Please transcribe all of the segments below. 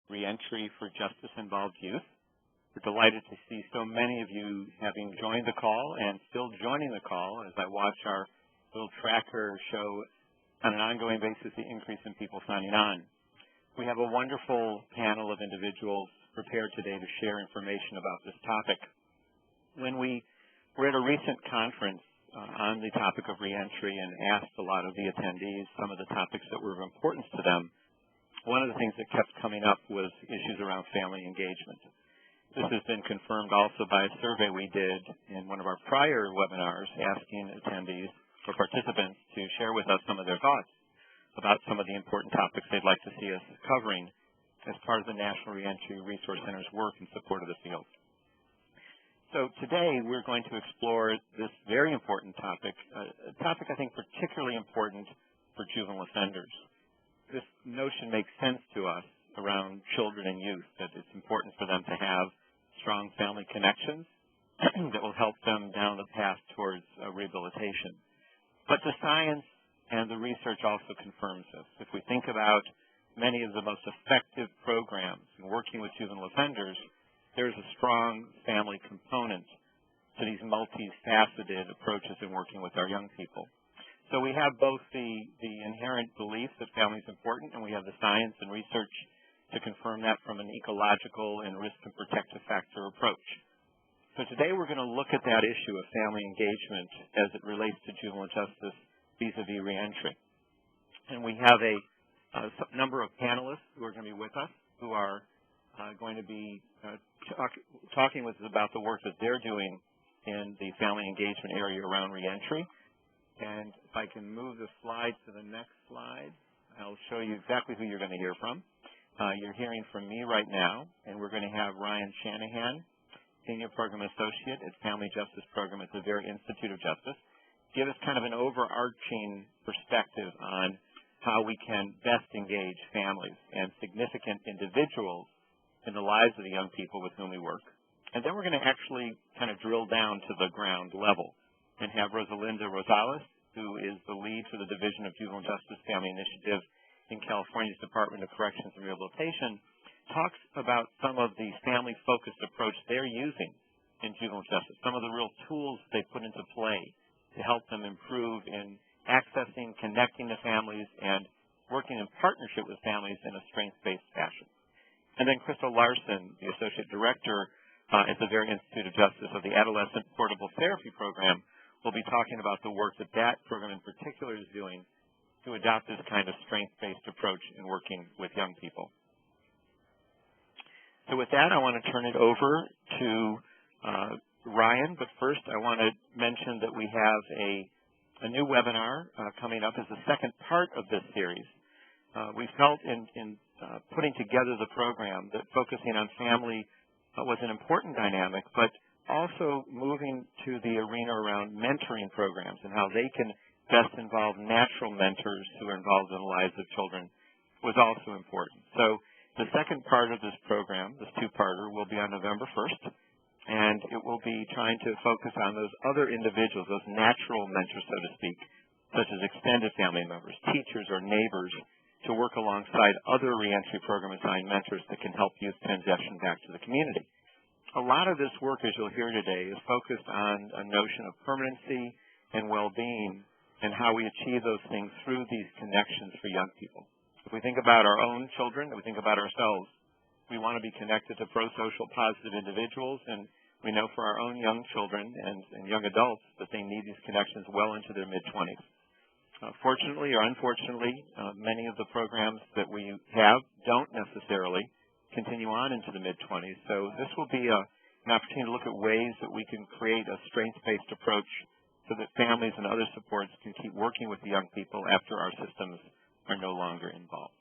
Reentry for Justice-Involved Youth. We're delighted to see so many of you having joined the call and still joining the call as I watch our little tracker show on an ongoing basis the increase in people signing on. We have a wonderful panel of individuals prepared today to share information about this topic. When we were at a recent conference on the topic of reentry and asked a lot of the attendees some of the topics that were of importance to them, one of the things that kept coming up was issues around family engagement. This has been confirmed also by a survey we did in one of our prior webinars asking attendees or participants to share with us some of their thoughts about some of the important topics they'd like to see us covering as part of the National Reentry Resource Center's work in support of the field. So today we're going to explore this very important topic, a topic I think particularly important for juvenile offenders. This notion makes sense to us around children and youth, that it's important for them to have strong family connections that will help them down the path towards rehabilitation. But the science and the research also confirms this. If we think about many of the most effective programs in working with juvenile offenders, there's a strong family component to these multifaceted approaches in working with our young people. So we have both the inherent belief that family is important, and we have the science and research to confirm that from an ecological and risk and protective factor approach. So today we're going to look at that issue of family engagement as it relates to juvenile justice vis-a-vis reentry. And we have a number of panelists who are going to be with us who are going to be talking with us about the work that they're doing in the family engagement area around reentry. And if I can move the slide to the next slide, I'll show you exactly who you're going to hear from. You're hearing from me right now, and we're going to have Ryan Shanahan, Senior Program Associate at Family Justice Program at the Vera Institute of Justice, give us kind of an overarching perspective on how we can best engage families and significant individuals in the lives of the young people with whom we work. And then we're going to actually kind of drill down to the ground level and have Rosalinda Rosales, who is the lead for the Division of Juvenile Justice Family Initiative in California's Department of Corrections and Rehabilitation, talks about some of the family-focused approach they're using in juvenile justice, some of the real tools they put into play to help them improve in accessing, connecting to families, and working in partnership with families in a strengths-based fashion. And then Crystal Larson, the Associate Director at the Vera Institute of Justice of the Adolescent Portable Therapy Program, will be talking about the work that that program in particular is doing to adopt this kind of strengths-based approach in working with young people. So with that, I want to turn it over to Ryan, but first I want to mention that we have a new webinar coming up as the second part of this series. We felt in putting together the program that focusing on family was an important dynamic, but also moving to the arena around mentoring programs and how they can best involve natural mentors who are involved in the lives of children was also important. So the second part of this program, this two-parter, will be on November 1st, and it will be trying to focus on those other individuals, those natural mentors, so to speak, such as extended family members, teachers, or neighbors, to work alongside other reentry program assigned mentors that can help youth transition back to the community. A lot of this work, as you'll hear today, is focused on a notion of permanency and well-being and how we achieve those things through these connections for young people. If we think about our own children, if we think about ourselves, we want to be connected to pro-social positive individuals, and we know for our own young children and young adults that they need these connections well into their mid-20s. Fortunately or unfortunately, many of the programs that we have don't necessarily continue on into the mid-20s. So this will be an opportunity to look at ways that we can create a strengths-based approach so that families and other supports can keep working with the young people after our systems are no longer involved.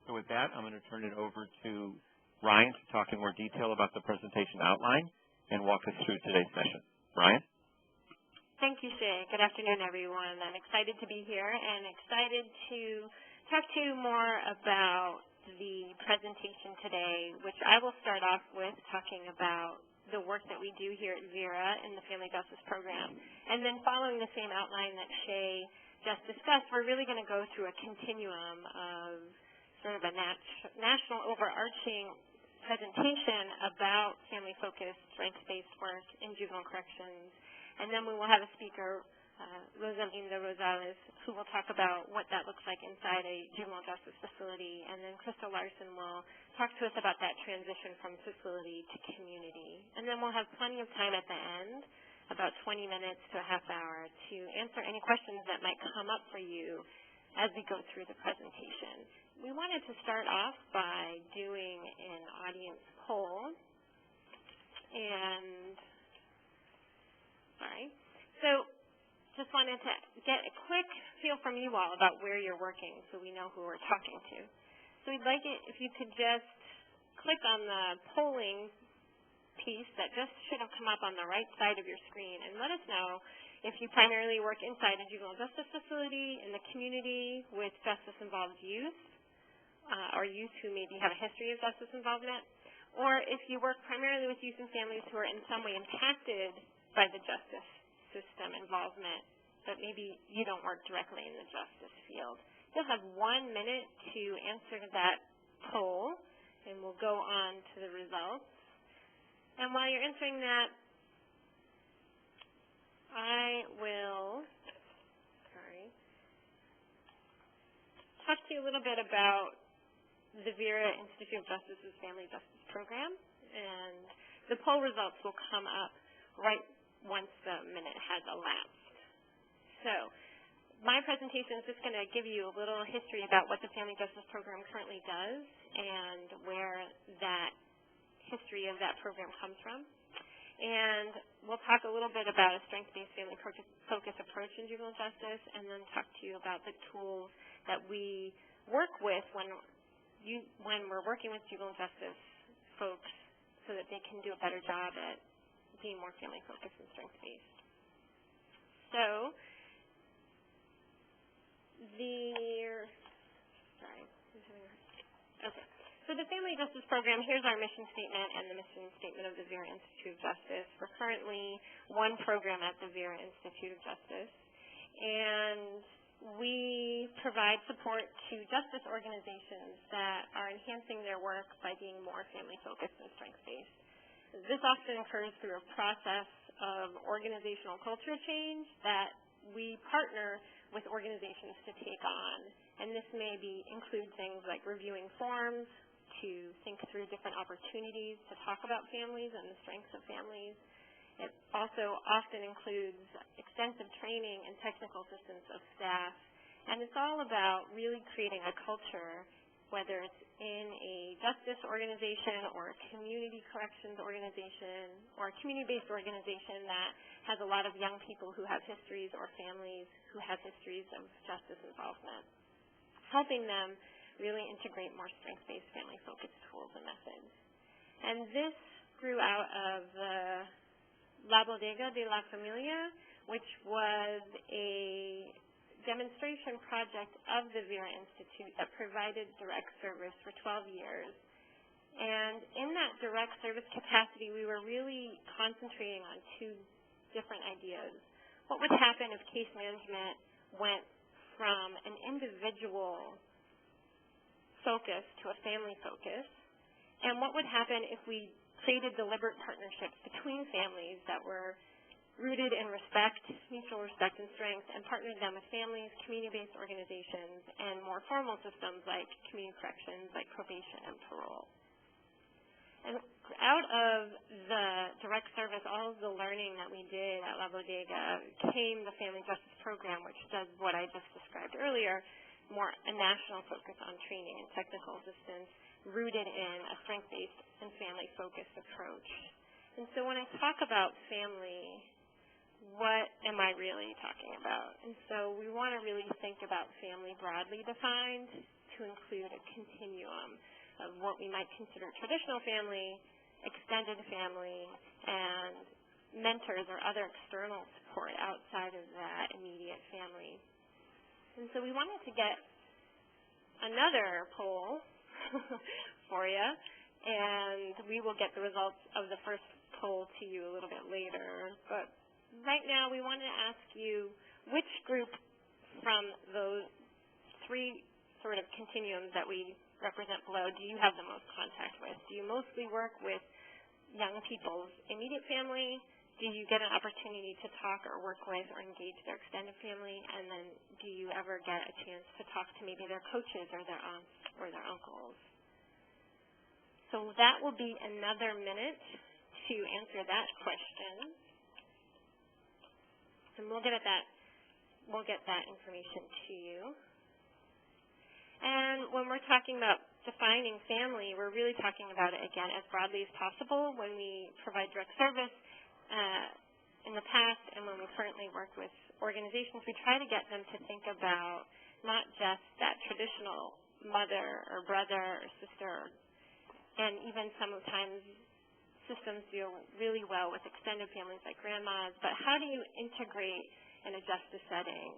So with that, I'm going to turn it over to Ryan to talk in more detail about the presentation outline and walk us through today's session. Ryan? Thank you, Shay. Good afternoon, everyone. I'm excited to be here and excited to talk to you more about the presentation today, which I will start off with talking about the work that we do here at Vera in the Family Justice Program. And then following the same outline that Shay just discussed, we're really going to go through a continuum of sort of a national overarching presentation about family-focused, strengths-based work in juvenile corrections. And then we will have a speaker, Rosalinda Rosales, who will talk about what that looks like inside a juvenile justice facility. And then Crystal Larson will talk to us about that transition from facility to community. And then we'll have plenty of time at the end, about 20 minutes to a half hour, to answer any questions that might come up for you as we go through the presentation. We wanted to start off by doing an audience poll. So just wanted to get a quick feel from you all about where you're working so we know who we're talking to. So we'd like it if you could just click on the polling piece that just should have come up on the right side of your screen and let us know if you primarily work inside a juvenile justice facility, in the community with justice-involved youth, or youth who maybe have a history of justice involvement, or if you work primarily with youth and families who are in some way impacted by the justice system involvement, but maybe you don't work directly in the justice field. You'll have 1 minute to answer that poll, and we'll go on to the results. And while you're answering that, I will talk to you a little bit about the Vera Institute of Justice's Family Justice Program, and the poll results will come up right once the minute has elapsed. So my presentation is just going to give you a little history about what the Family Justice Program currently does and where that history of that program comes from. And we'll talk a little bit about a strengths-based family-focused approach in juvenile justice, and then talk to you about the tools that we work with when we're working with juvenile justice folks so that they can do a better job at being more family-focused and strengths-based. So So the Family Justice Program, here's our mission statement and the mission statement of the Vera Institute of Justice. We're currently one program at the Vera Institute of Justice, and we provide support to justice organizations that are enhancing their work by being more family-focused and strengths-based. This often occurs through a process of organizational culture change that we partner with organizations to take on. And this may include things like reviewing forms, to think through different opportunities to talk about families and the strengths of families. It also often includes extensive training and technical assistance of staff. And it's all about really creating a culture, whether it's in a justice organization or a community corrections organization or a community-based organization that has a lot of young people who have histories or families who have histories of justice involvement, helping them really integrate more strengths-based family-focused tools and methods. And this grew out of the La Bodega de la Familia, which was a demonstration project of the Vera Institute that provided direct service for 12 years. And in that direct service capacity, we were really concentrating on two different ideas. What would happen if case management went from an individual focus to a family focus, and what would happen if we created deliberate partnerships between families that were rooted in respect, mutual respect and strength, and partnered them with families, community-based organizations, and more formal systems like community corrections, like probation and parole. And out of the direct service, all of the learning that we did at La Bodega came the Family Justice Program, which does what I just described earlier, more a national focus on training and technical assistance rooted in a strength-based and family-focused approach. And so when I talk about family, what am I really talking about? And so we want to really think about family broadly defined to include a continuum of what we might consider traditional family, extended family, and mentors or other external support outside of that immediate family. And so we wanted to get another poll for you, and we will get the results of the first poll to you a little bit later. But right now we want to ask you which group from those three sort of continuums that we represent below do you have the most contact with? Do you mostly work with young people's immediate family? Do you get an opportunity to talk or work with or engage their extended family? And then do you ever get a chance to talk to maybe their coaches or their aunts or their uncles? So that will be another minute to answer that question. And we'll get that information to you. And when we're talking about defining family, we're really talking about it, again, as broadly as possible. When we provide direct service in the past and when we currently work with organizations, we try to get them to think about not just that traditional mother or brother or sister, and even sometimes systems deal really well with extended families like grandmas, but how do you integrate in a justice setting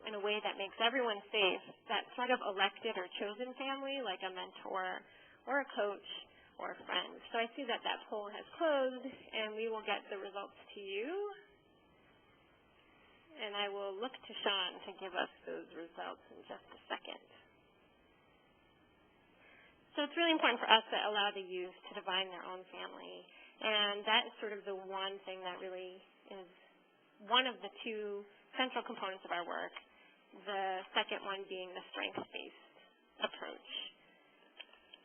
in a way that makes everyone safe, that sort of elected or chosen family, like a mentor or a coach or a friend. So I see that poll has closed, and we will get the results to you. And I will look to Sean to give us those results in just a second. So it's really important for us to allow the youth to define their own family. And that is sort of the one thing that really is one of the two central components of our work, the second one being the strengths-based approach.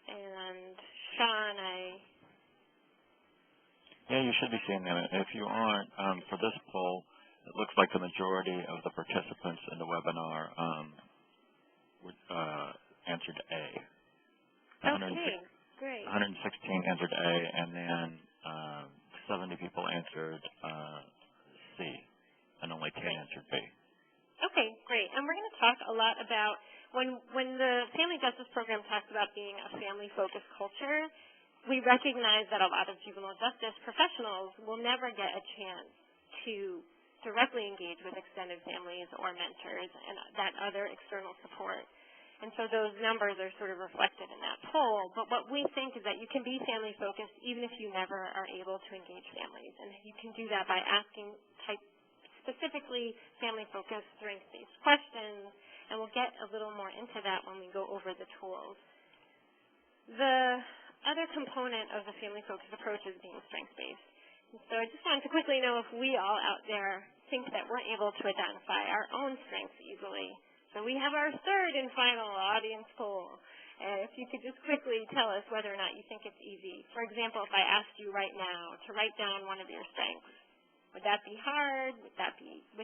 And Sean, Yeah, you should be seeing them. If you aren't, for this poll, it looks like the majority of the participants in the webinar answered A. Okay, great. 116 answered A, and then 70 people answered C, and only 10 answered B. Okay, great. And we're going to talk a lot about when the Family Justice Program talks about being a family-focused culture, we recognize that a lot of juvenile justice professionals will never get a chance to directly engage with extended families or mentors and that other external support. And so those numbers are sort of reflected in that poll. But what we think is that you can be family-focused even if you never are able to engage families. And you can do that by asking specifically family-focused, strengths-based questions. And we'll get a little more into that when we go over the tools. The other component of the family-focused approach is being strengths-based. So I just wanted to quickly know if we all out there think that we're able to identify our own strengths easily. So we have our third and final audience poll. And if you could just quickly tell us whether or not you think it's easy. For example, if I asked you right now to write down one of your strengths, would that be hard? Would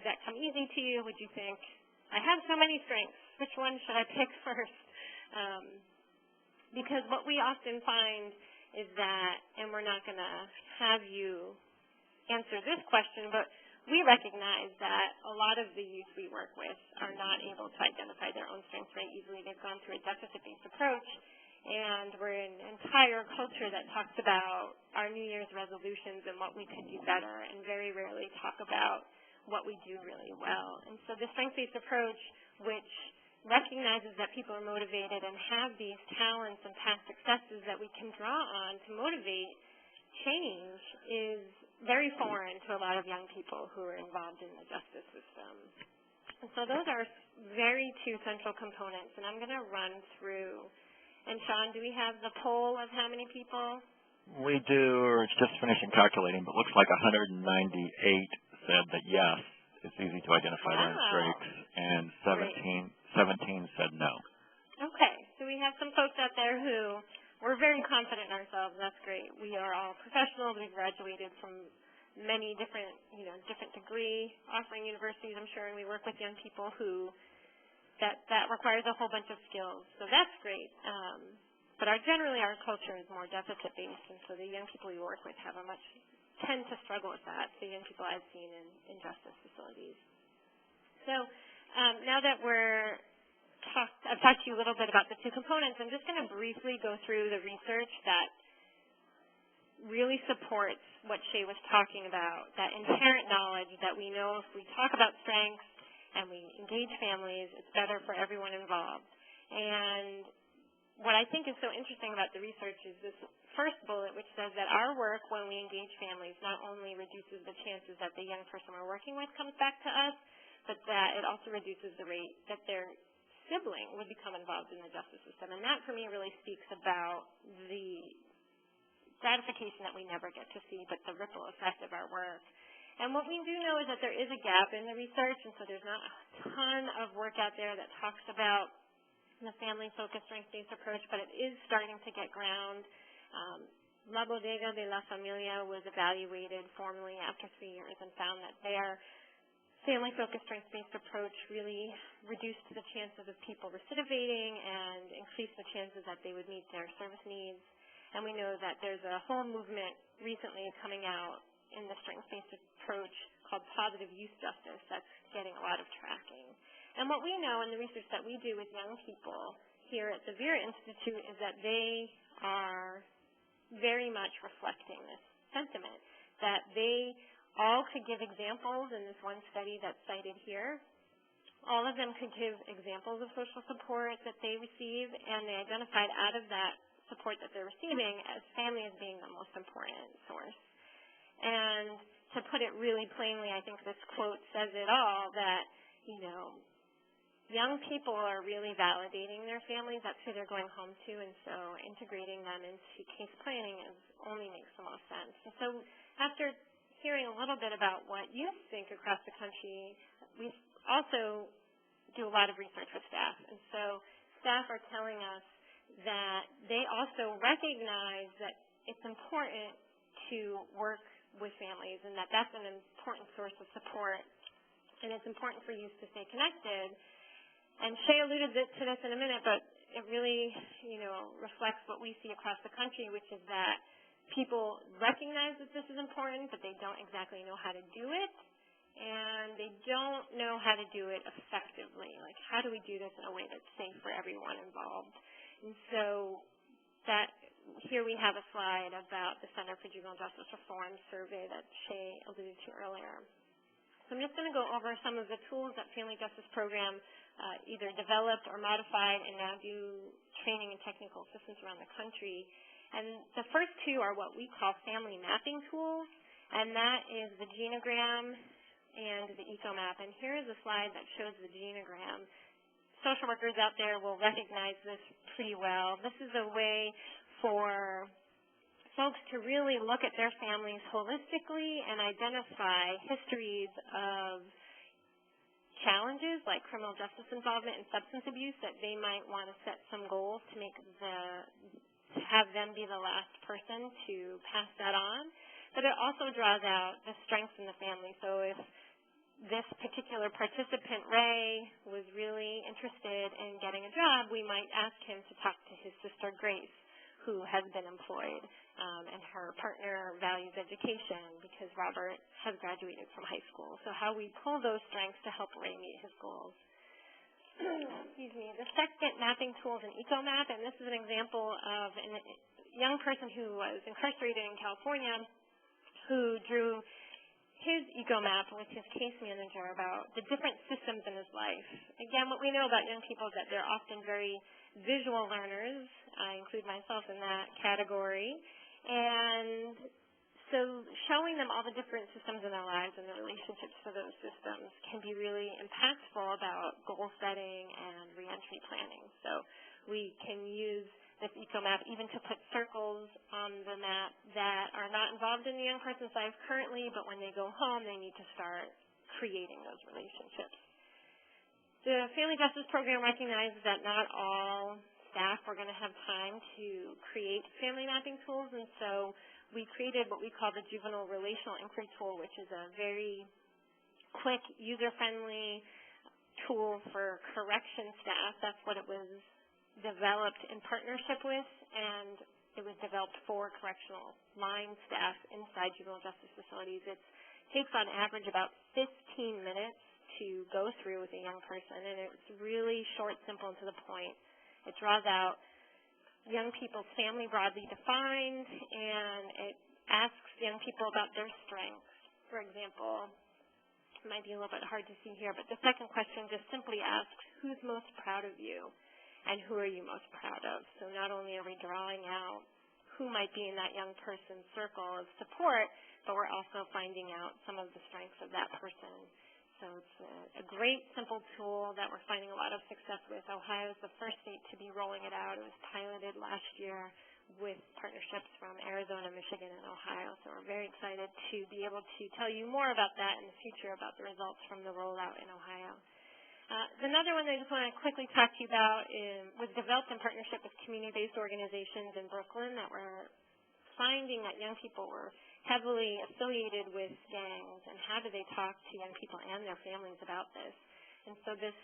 that come easy to you? Would you think, I have so many strengths, which one should I pick first? Because what we often find is that, and we're not going to have you answer this question, but we recognize that a lot of the youth we work with are not able to identify their own strengths very easily. They've gone through a deficit-based approach, and we're in an entire culture that talks about our New Year's resolutions and what we could do better, and very rarely talk about what we do really well. And so the strengths-based approach, which recognizes that people are motivated and have these talents and past successes that we can draw on to motivate change, is very foreign to a lot of young people who are involved in the justice system. And so those are very two central components, and I'm going to run through. And Sean, do we have the poll of how many people? We do, or it's just finishing calculating, but looks like 198 said that yes, it's easy to identify their strengths, and 17 said no. Okay, so we have some folks out there who we're very confident in ourselves. That's great. We are all professionals. We've graduated from many different degree offering universities, I'm sure, and we work with young people who that requires a whole bunch of skills. So that's great. But generally our culture is more deficit-based, and so the young people we work with tend to struggle with that, the young people I've seen in justice facilities. So now that I've talked to you a little bit about the two components, I'm just going to briefly go through the research that really supports what Shay was talking about, that inherent knowledge that we know if we talk about strengths and we engage families, it's better for everyone involved. And what I think is so interesting about the research is this first bullet, which says that our work when we engage families not only reduces the chances that the young person we're working with comes back to us, but that it also reduces the rate that they're sibling would become involved in the justice system. And that, for me, really speaks about the gratification that we never get to see, but the ripple effect of our work. And what we do know is that there is a gap in the research, and so there's not a ton of work out there that talks about the family-focused strengths-based approach, but it is starting to get ground. La Bodega de la Familia was evaluated formally after 3 years and found that their family-focused strengths-based approach really reduced the chances of people recidivating and increased the chances that they would meet their service needs. And we know that there's a whole movement recently coming out in the strengths-based approach called positive youth justice that's getting a lot of tracking. And what we know in the research that we do with young people here at the Vera Institute is that they are very much reflecting this sentiment, that they all could give examples in this one study that's cited here. All of them could give examples of social support that they receive, and they identified out of that support that they're receiving as family as being the most important source. And to put it really plainly, I think this quote says it all, that, young people are really validating their families. That's who they're going home to, and so integrating them into case planning only makes the most sense. And so after hearing a little bit about what you think across the country, we also do a lot of research with staff. And so staff are telling us that they also recognize that it's important to work with families and that that's an important source of support, and it's important for youth to stay connected. And Shay alluded to this in a minute, but it really, reflects what we see across the country, which is that people recognize that this is important, but they don't exactly know how to do it, and they don't know how to do it effectively. Like, how do we do this in a way that's safe for everyone involved? And so here we have a slide about the Center for Juvenile Justice Reform survey that Shay alluded to earlier. So I'm just going to go over some of the tools that Family Justice Program either developed or modified and now do training and technical assistance around the country. And the first two are what we call family mapping tools, and that is the Genogram and the Ecomap. And here is a slide that shows the Genogram. Social workers out there will recognize this pretty well. This is a way for folks to really look at their families holistically and identify histories of challenges like criminal justice involvement and substance abuse that they might want to set some goals to have them be the last person to pass that on. But it also draws out the strengths in the family. So if this particular participant, Ray, was really interested in getting a job, we might ask him to talk to his sister, Grace, who has been employed, and her partner values education because Robert has graduated from high school. So how we pull those strengths to help Ray meet his goals. Excuse me. The second mapping tool is an Ecomap, and this is an example of a young person who was incarcerated in California who drew his Ecomap with his case manager about the different systems in his life. Again, what we know about young people is that they're often very visual learners. I include myself in that category. And so showing them all the different systems in their lives and the relationships to those systems can be really impactful about goal setting and reentry planning. So we can use this Ecomap even to put circles on the map that are not involved in the young person's life currently, but when they go home, they need to start creating those relationships. The Family Justice Program recognizes that not all staff are going to have time to create family mapping tools, and so we created what we call the Juvenile Relational Inquiry Tool, which is a very quick, user-friendly tool for correction staff. That's what it was developed in partnership with, and it was developed for correctional line staff inside juvenile justice facilities. It takes on average about 15 minutes to go through with a young person, and it's really short, simple, and to the point. It draws out young people's family broadly defined, and it asks young people about their strengths. For example, it might be a little bit hard to see here, but the second question just simply asks, who's most proud of you, and who are you most proud of? So not only are we drawing out who might be in that young person's circle of support, but we're also finding out some of the strengths of that person. So it's a great, simple tool that we're finding a lot of success with. Ohio is the first state to be rolling it out. It was piloted last year with partnerships from Arizona, Michigan, and Ohio. So we're very excited to be able to tell you more about that in the future, about the results from the rollout in Ohio. Another one that I just want to quickly talk to you about was developed in partnership with community-based organizations in Brooklyn that were finding that young people were heavily affiliated with gangs, and how do they talk to young people and their families about this. And so this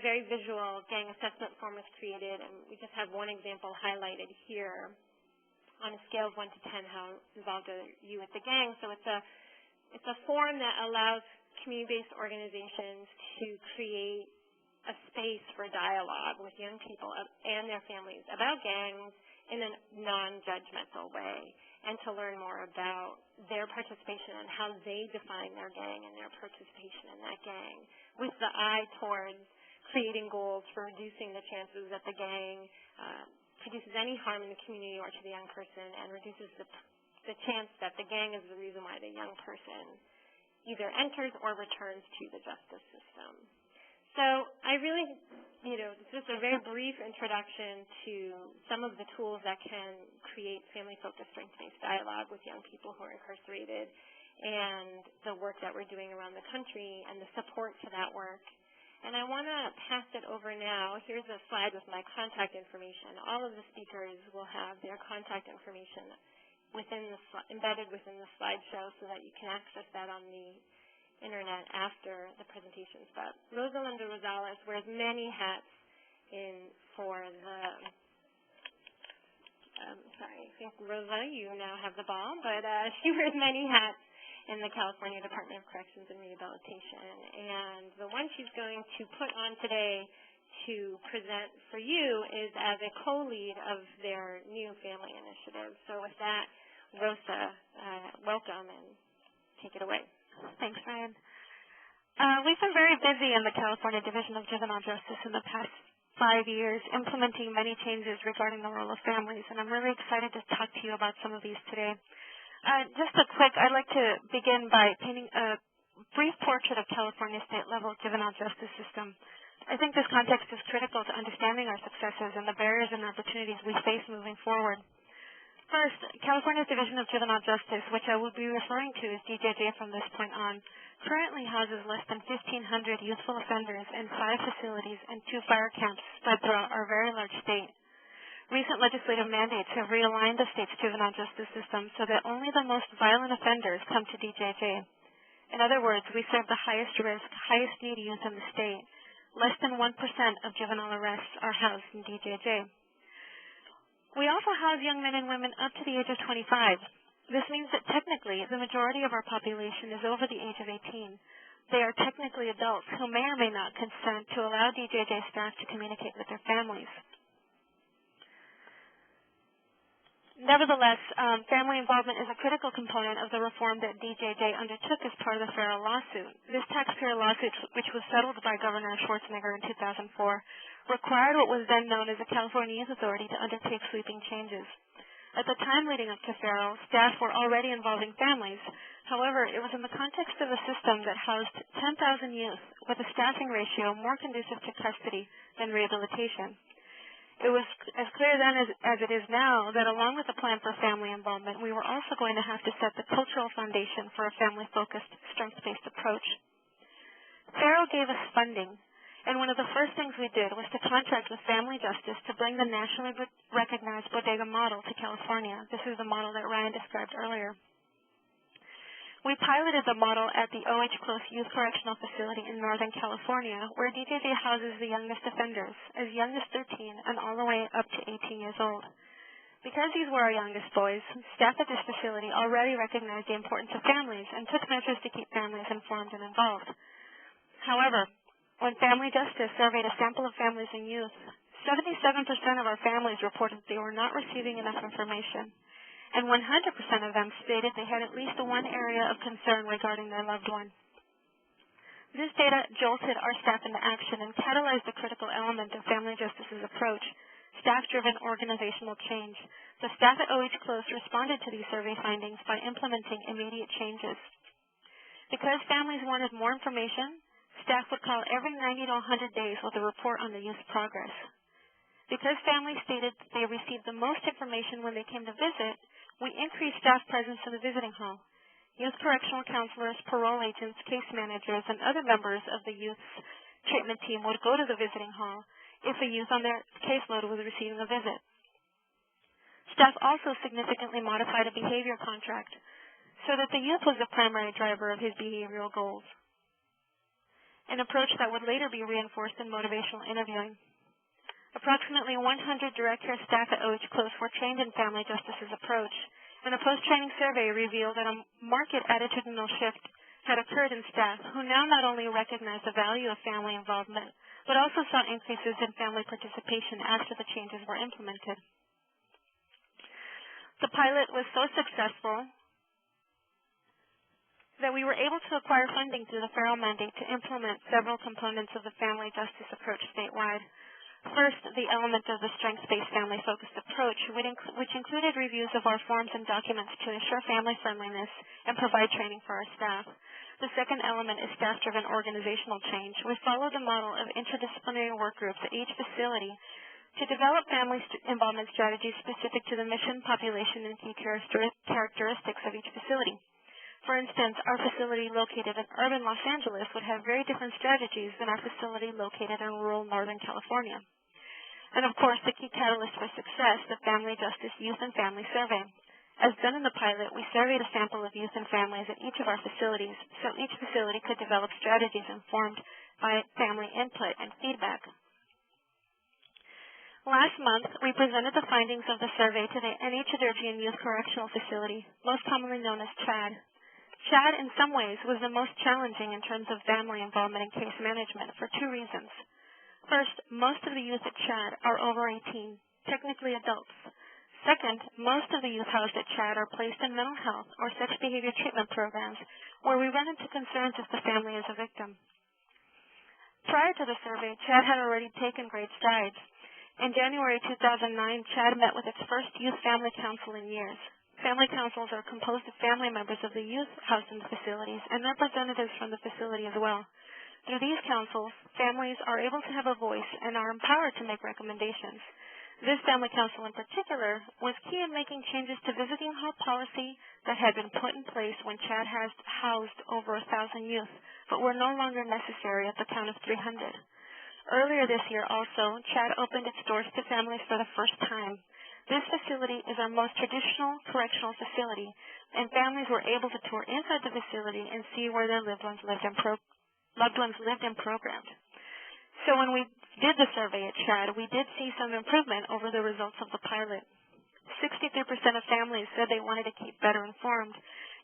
very visual gang assessment form was created, and we just have one example highlighted here on a scale of 1 to 10, how involved are you with the gang. So it's a form that allows community-based organizations to create a space for dialogue with young people and their families about gangs in a non-judgmental way, and to learn more about their participation and how they define their gang and their participation in that gang, with the eye towards creating goals for reducing the chances that the gang produces any harm in the community or to the young person, and reduces the chance that the gang is the reason why the young person either enters or returns to the justice system. So I really, it's just a very brief introduction to some of the tools that can create family-focused, strength-based dialogue with young people who are incarcerated, and the work that we're doing around the country and the support to that work. And I want to pass it over now. Here's a slide with my contact information. All of the speakers will have their contact information embedded within the slideshow, so that you can access that on the internet after the presentations. But Rosalinda Rosales wears many hats for the, I think Rosa, you now have the ball, but she wears many hats in the California Department of Corrections and Rehabilitation. And the one she's going to put on today to present for you is as a co-lead of their new family initiative. So with that, Rosa, welcome, and take it away. Thanks, Ryan. We've been very busy in the California Division of Juvenile Justice in the past 5 years, implementing many changes regarding the role of families, and I'm really excited to talk to you about some of these today. I'd like to begin by painting a brief portrait of California's state-level juvenile justice system. I think this context is critical to understanding our successes and the barriers and opportunities we face moving forward. First, California's Division of Juvenile Justice, which I will be referring to as DJJ from this point on, currently houses less than 1,500 youthful offenders in 5 facilities and 2 fire camps spread throughout our very large state. Recent legislative mandates have realigned the state's juvenile justice system so that only the most violent offenders come to DJJ. In other words, we serve the highest risk, highest need youth in the state. Less than 1% of juvenile arrests are housed in DJJ. We also house young men and women up to the age of 25. This means that technically the majority of our population is over the age of 18. They are technically adults who may or may not consent to allow DJJ staff to communicate with their families. Nevertheless, family involvement is a critical component of the reform that DJJ undertook as part of the Farrell lawsuit. This taxpayer lawsuit, which was settled by Governor Schwarzenegger in 2004, required what was then known as the California Youth Authority to undertake sweeping changes. At the time leading up to Farrell, staff were already involving families. However, it was in the context of a system that housed 10,000 youth with a staffing ratio more conducive to custody than rehabilitation. It was as clear then as it is now that along with the plan for family involvement, we were also going to have to set the cultural foundation for a family-focused, strength-based approach. Farrell gave us funding, and one of the first things we did was to contract with Family Justice to bring the nationally recognized Bodega model to California. This is the model that Ryan described earlier. We piloted the model at the O.H. Close Youth Correctional Facility in Northern California, where DJJ houses the youngest offenders, as young as 13 and all the way up to 18 years old. Because these were our youngest boys, staff at this facility already recognized the importance of families and took measures to keep families informed and involved. However, when Family Justice surveyed a sample of families and youth, 77% of our families reported they were not receiving enough information, and 100% of them stated they had at least one area of concern regarding their loved one. This data jolted our staff into action and catalyzed the critical element of Family Justice's approach, staff-driven organizational change. The staff at O.H. Close responded to these survey findings by implementing immediate changes. Because families wanted more information, staff would call every 90 to 100 days with a report on the youth's progress. Because families stated they received the most information when they came to visit, we increased staff presence in the visiting hall. Youth correctional counselors, parole agents, case managers, and other members of the youth treatment team would go to the visiting hall if a youth on their caseload was receiving a visit. Staff also significantly modified a behavior contract so that the youth was the primary driver of his behavioral goals, an approach that would later be reinforced in motivational interviewing. Approximately 100 direct care staff at OH Close were trained in family justice's approach, and a post-training survey revealed that a marked attitudinal shift had occurred in staff who now not only recognized the value of family involvement, but also saw increases in family participation after the changes were implemented. The pilot was so successful that we were able to acquire funding through the Farrell-mandate to implement several components of the family justice approach statewide. First, the element of the strengths-based family-focused approach, which included reviews of our forms and documents to ensure family friendliness and provide training for our staff. The second element is staff-driven organizational change. We followed the model of interdisciplinary work groups at each facility to develop family involvement strategies specific to the mission, population, and key characteristics of each facility. For instance, our facility located in urban Los Angeles would have very different strategies than our facility located in rural Northern California. And of course, the key catalyst for success, the Family Justice Youth and Family Survey. As done in the pilot, we surveyed a sample of youth and families at each of our facilities, so each facility could develop strategies informed by family input and feedback. Last month, we presented the findings of the survey to the Chaderjian Youth Correctional Facility, most commonly known as CHAD. CHAD, in some ways, was the most challenging in terms of family involvement in case management for two reasons. First, most of the youth at CHAD are over 18, technically adults. Second, most of the youth housed at CHAD are placed in mental health or sex behavior treatment programs where we run into concerns if the family is a victim. Prior to the survey, CHAD had already taken great strides. In January 2009, CHAD met with its first youth family council in years. Family councils are composed of family members of the youth housed in the facilities and representatives from the facility as well. Through these councils, families are able to have a voice and are empowered to make recommendations. This family council in particular was key in making changes to visiting hall policy that had been put in place when CHAD has housed over 1,000 youth, but were no longer necessary at the count of 300. Earlier this year also, CHAD opened its doors to families for the first time. This facility is our most traditional correctional facility, and families were able to tour inside the facility and see where their loved ones lived and programmed. So when we did the survey at CHAD, we did see some improvement over the results of the pilot. 63% of families said they wanted to keep better informed.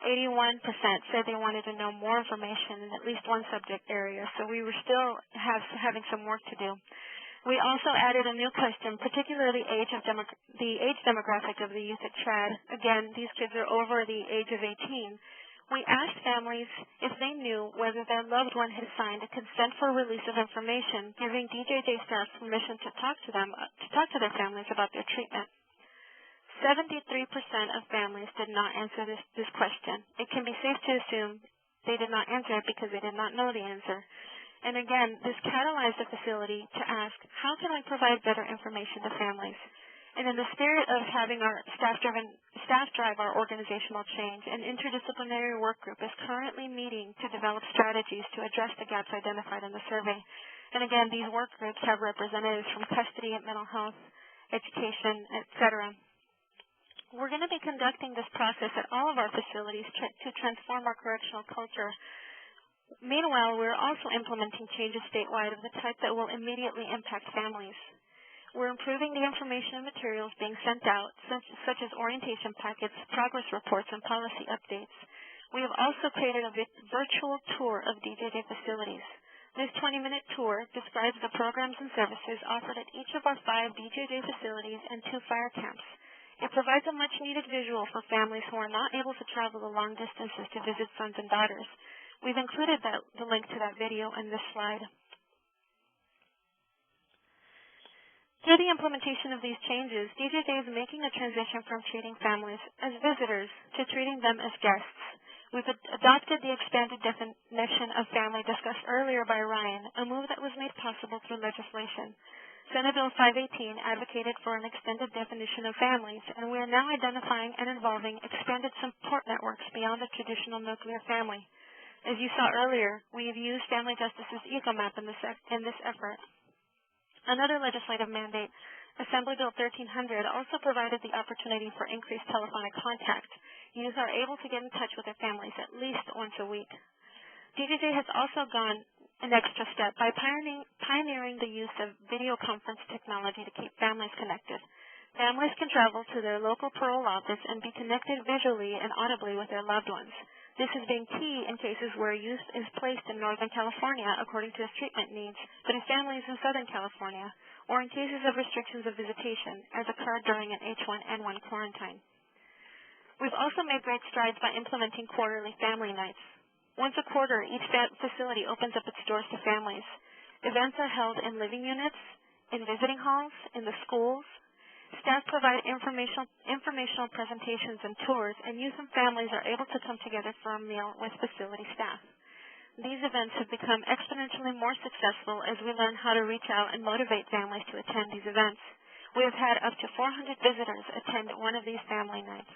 81% said they wanted to know more information in at least one subject area, so we were still having some work to do. We also added a new question, particularly the age demographic of the youth at CHAD. Again, these kids are over the age of 18. We asked families if they knew whether their loved one had signed a consent for release of information, giving DJJ staff permission to talk to their families about their treatment. 73% of families did not answer this question. It can be safe to assume they did not answer it because they did not know the answer. And again, this catalyzed the facility to ask, how can I provide better information to families? And in the spirit of having our staff drive our organizational change, an interdisciplinary work group is currently meeting to develop strategies to address the gaps identified in the survey. And again, these work groups have representatives from custody, mental health, education, etc. We're going to be conducting this process at all of our facilities to transform our correctional culture. Meanwhile, we're also implementing changes statewide of the type that will immediately impact families. We're improving the information and materials being sent out, such as orientation packets, progress reports, and policy updates. We have also created a virtual tour of DJJ facilities. This 20-minute tour describes the programs and services offered at each of our 5 DJJ facilities and 2 fire camps. It provides a much-needed visual for families who are not able to travel the long distances to visit sons and daughters. We've included the link to that video in this slide. Through the implementation of these changes, DJJ is making a transition from treating families as visitors to treating them as guests. We've adopted the expanded definition of family discussed earlier by Ryan, a move that was made possible through legislation. Senate Bill 518 advocated for an extended definition of families, and we are now identifying and involving expanded support networks beyond the traditional nuclear family. As you saw earlier, we have used Family Justice's Ecomap in this effort. Another legislative mandate, Assembly Bill 1300, also provided the opportunity for increased telephonic contact. Youth are able to get in touch with their families at least once a week. DJJ has also gone an extra step by pioneering the use of video conference technology to keep families connected. Families can travel to their local parole office and be connected visually and audibly with their loved ones. This has been key in cases where youth is placed in Northern California according to his treatment needs, but his family is in Southern California, or in cases of restrictions of visitation, as occurred during an H1N1 quarantine. We've also made great strides by implementing quarterly family nights. Once a quarter, each facility opens up its doors to families. Events are held in living units, in visiting halls, in the schools. Staff provide informational presentations and tours, and youth and families are able to come together for a meal with facility staff. These events have become exponentially more successful as we learn how to reach out and motivate families to attend these events. We have had up to 400 visitors attend one of these family nights.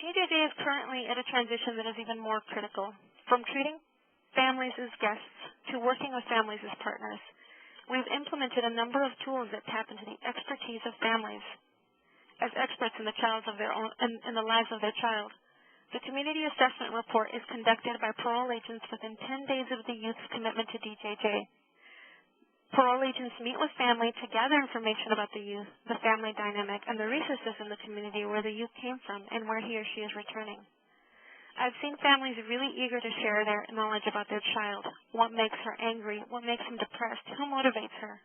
DJJ is currently at a transition that is even more critical. From treating families as guests to working with families as partners, we've implemented a number of tools that tap into the expertise of families as experts in the lives of their child. The community assessment report is conducted by parole agents within 10 days of the youth's commitment to DJJ. Parole agents meet with family to gather information about the youth, the family dynamic, and the resources in the community where the youth came from and where he or she is returning. I've seen families really eager to share their knowledge about their child, what makes her angry, what makes him depressed, who motivates her.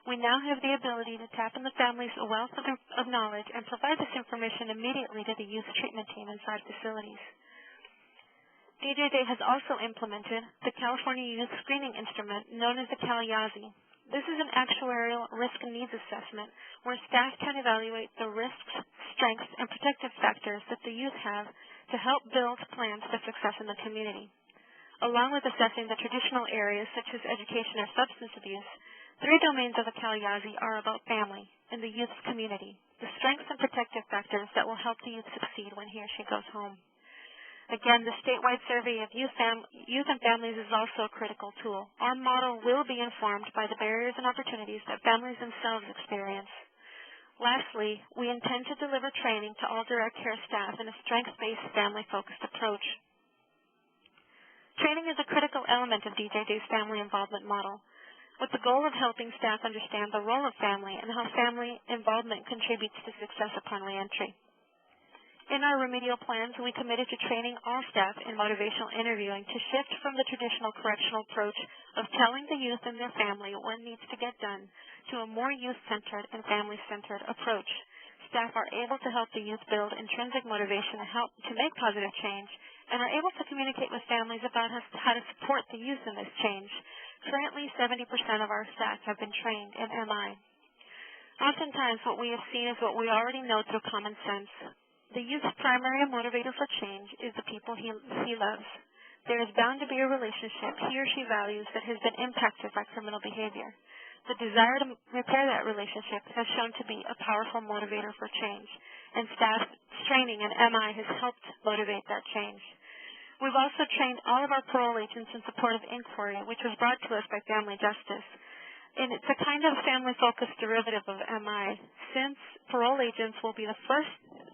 We now have the ability to tap in the family's wealth of knowledge and provide this information immediately to the youth treatment team inside facilities. DJJ has also implemented the California Youth Screening Instrument known as the CalYASI. This is an actuarial risk and needs assessment where staff can evaluate the risks, strengths, and protective factors that the youth have to help build plans for success in the community. Along with assessing the traditional areas such as education or substance abuse, 3 domains of the CalYASI are about family and the youth's community, the strengths and protective factors that will help the youth succeed when he or she goes home. Again, the statewide survey of youth and families is also a critical tool. Our model will be informed by the barriers and opportunities that families themselves experience. Lastly, we intend to deliver training to all direct care staff in a strengths-based, family-focused approach. Training is a critical element of DJJ's family involvement model, with the goal of helping staff understand the role of family and how family involvement contributes to success upon reentry. In our remedial plans, we committed to training all staff in motivational interviewing to shift from the traditional correctional approach of telling the youth and their family what needs to get done to a more youth-centered and family-centered approach. Staff are able to help the youth build intrinsic motivation to help to make positive change and are able to communicate with families about how to support the youth in this change. Currently, 70% of our staff have been trained in MI. Oftentimes, what we have seen is what we already know through common sense. The youth's primary motivator for change is the people he loves. There is bound to be a relationship he or she values that has been impacted by criminal behavior. The desire to repair that relationship has shown to be a powerful motivator for change, and staff training in MI has helped motivate that change. We've also trained all of our parole agents in support of inquiry, which was brought to us by Family Justice. And it's a kind of family-focused derivative of MI. Since parole agents will be the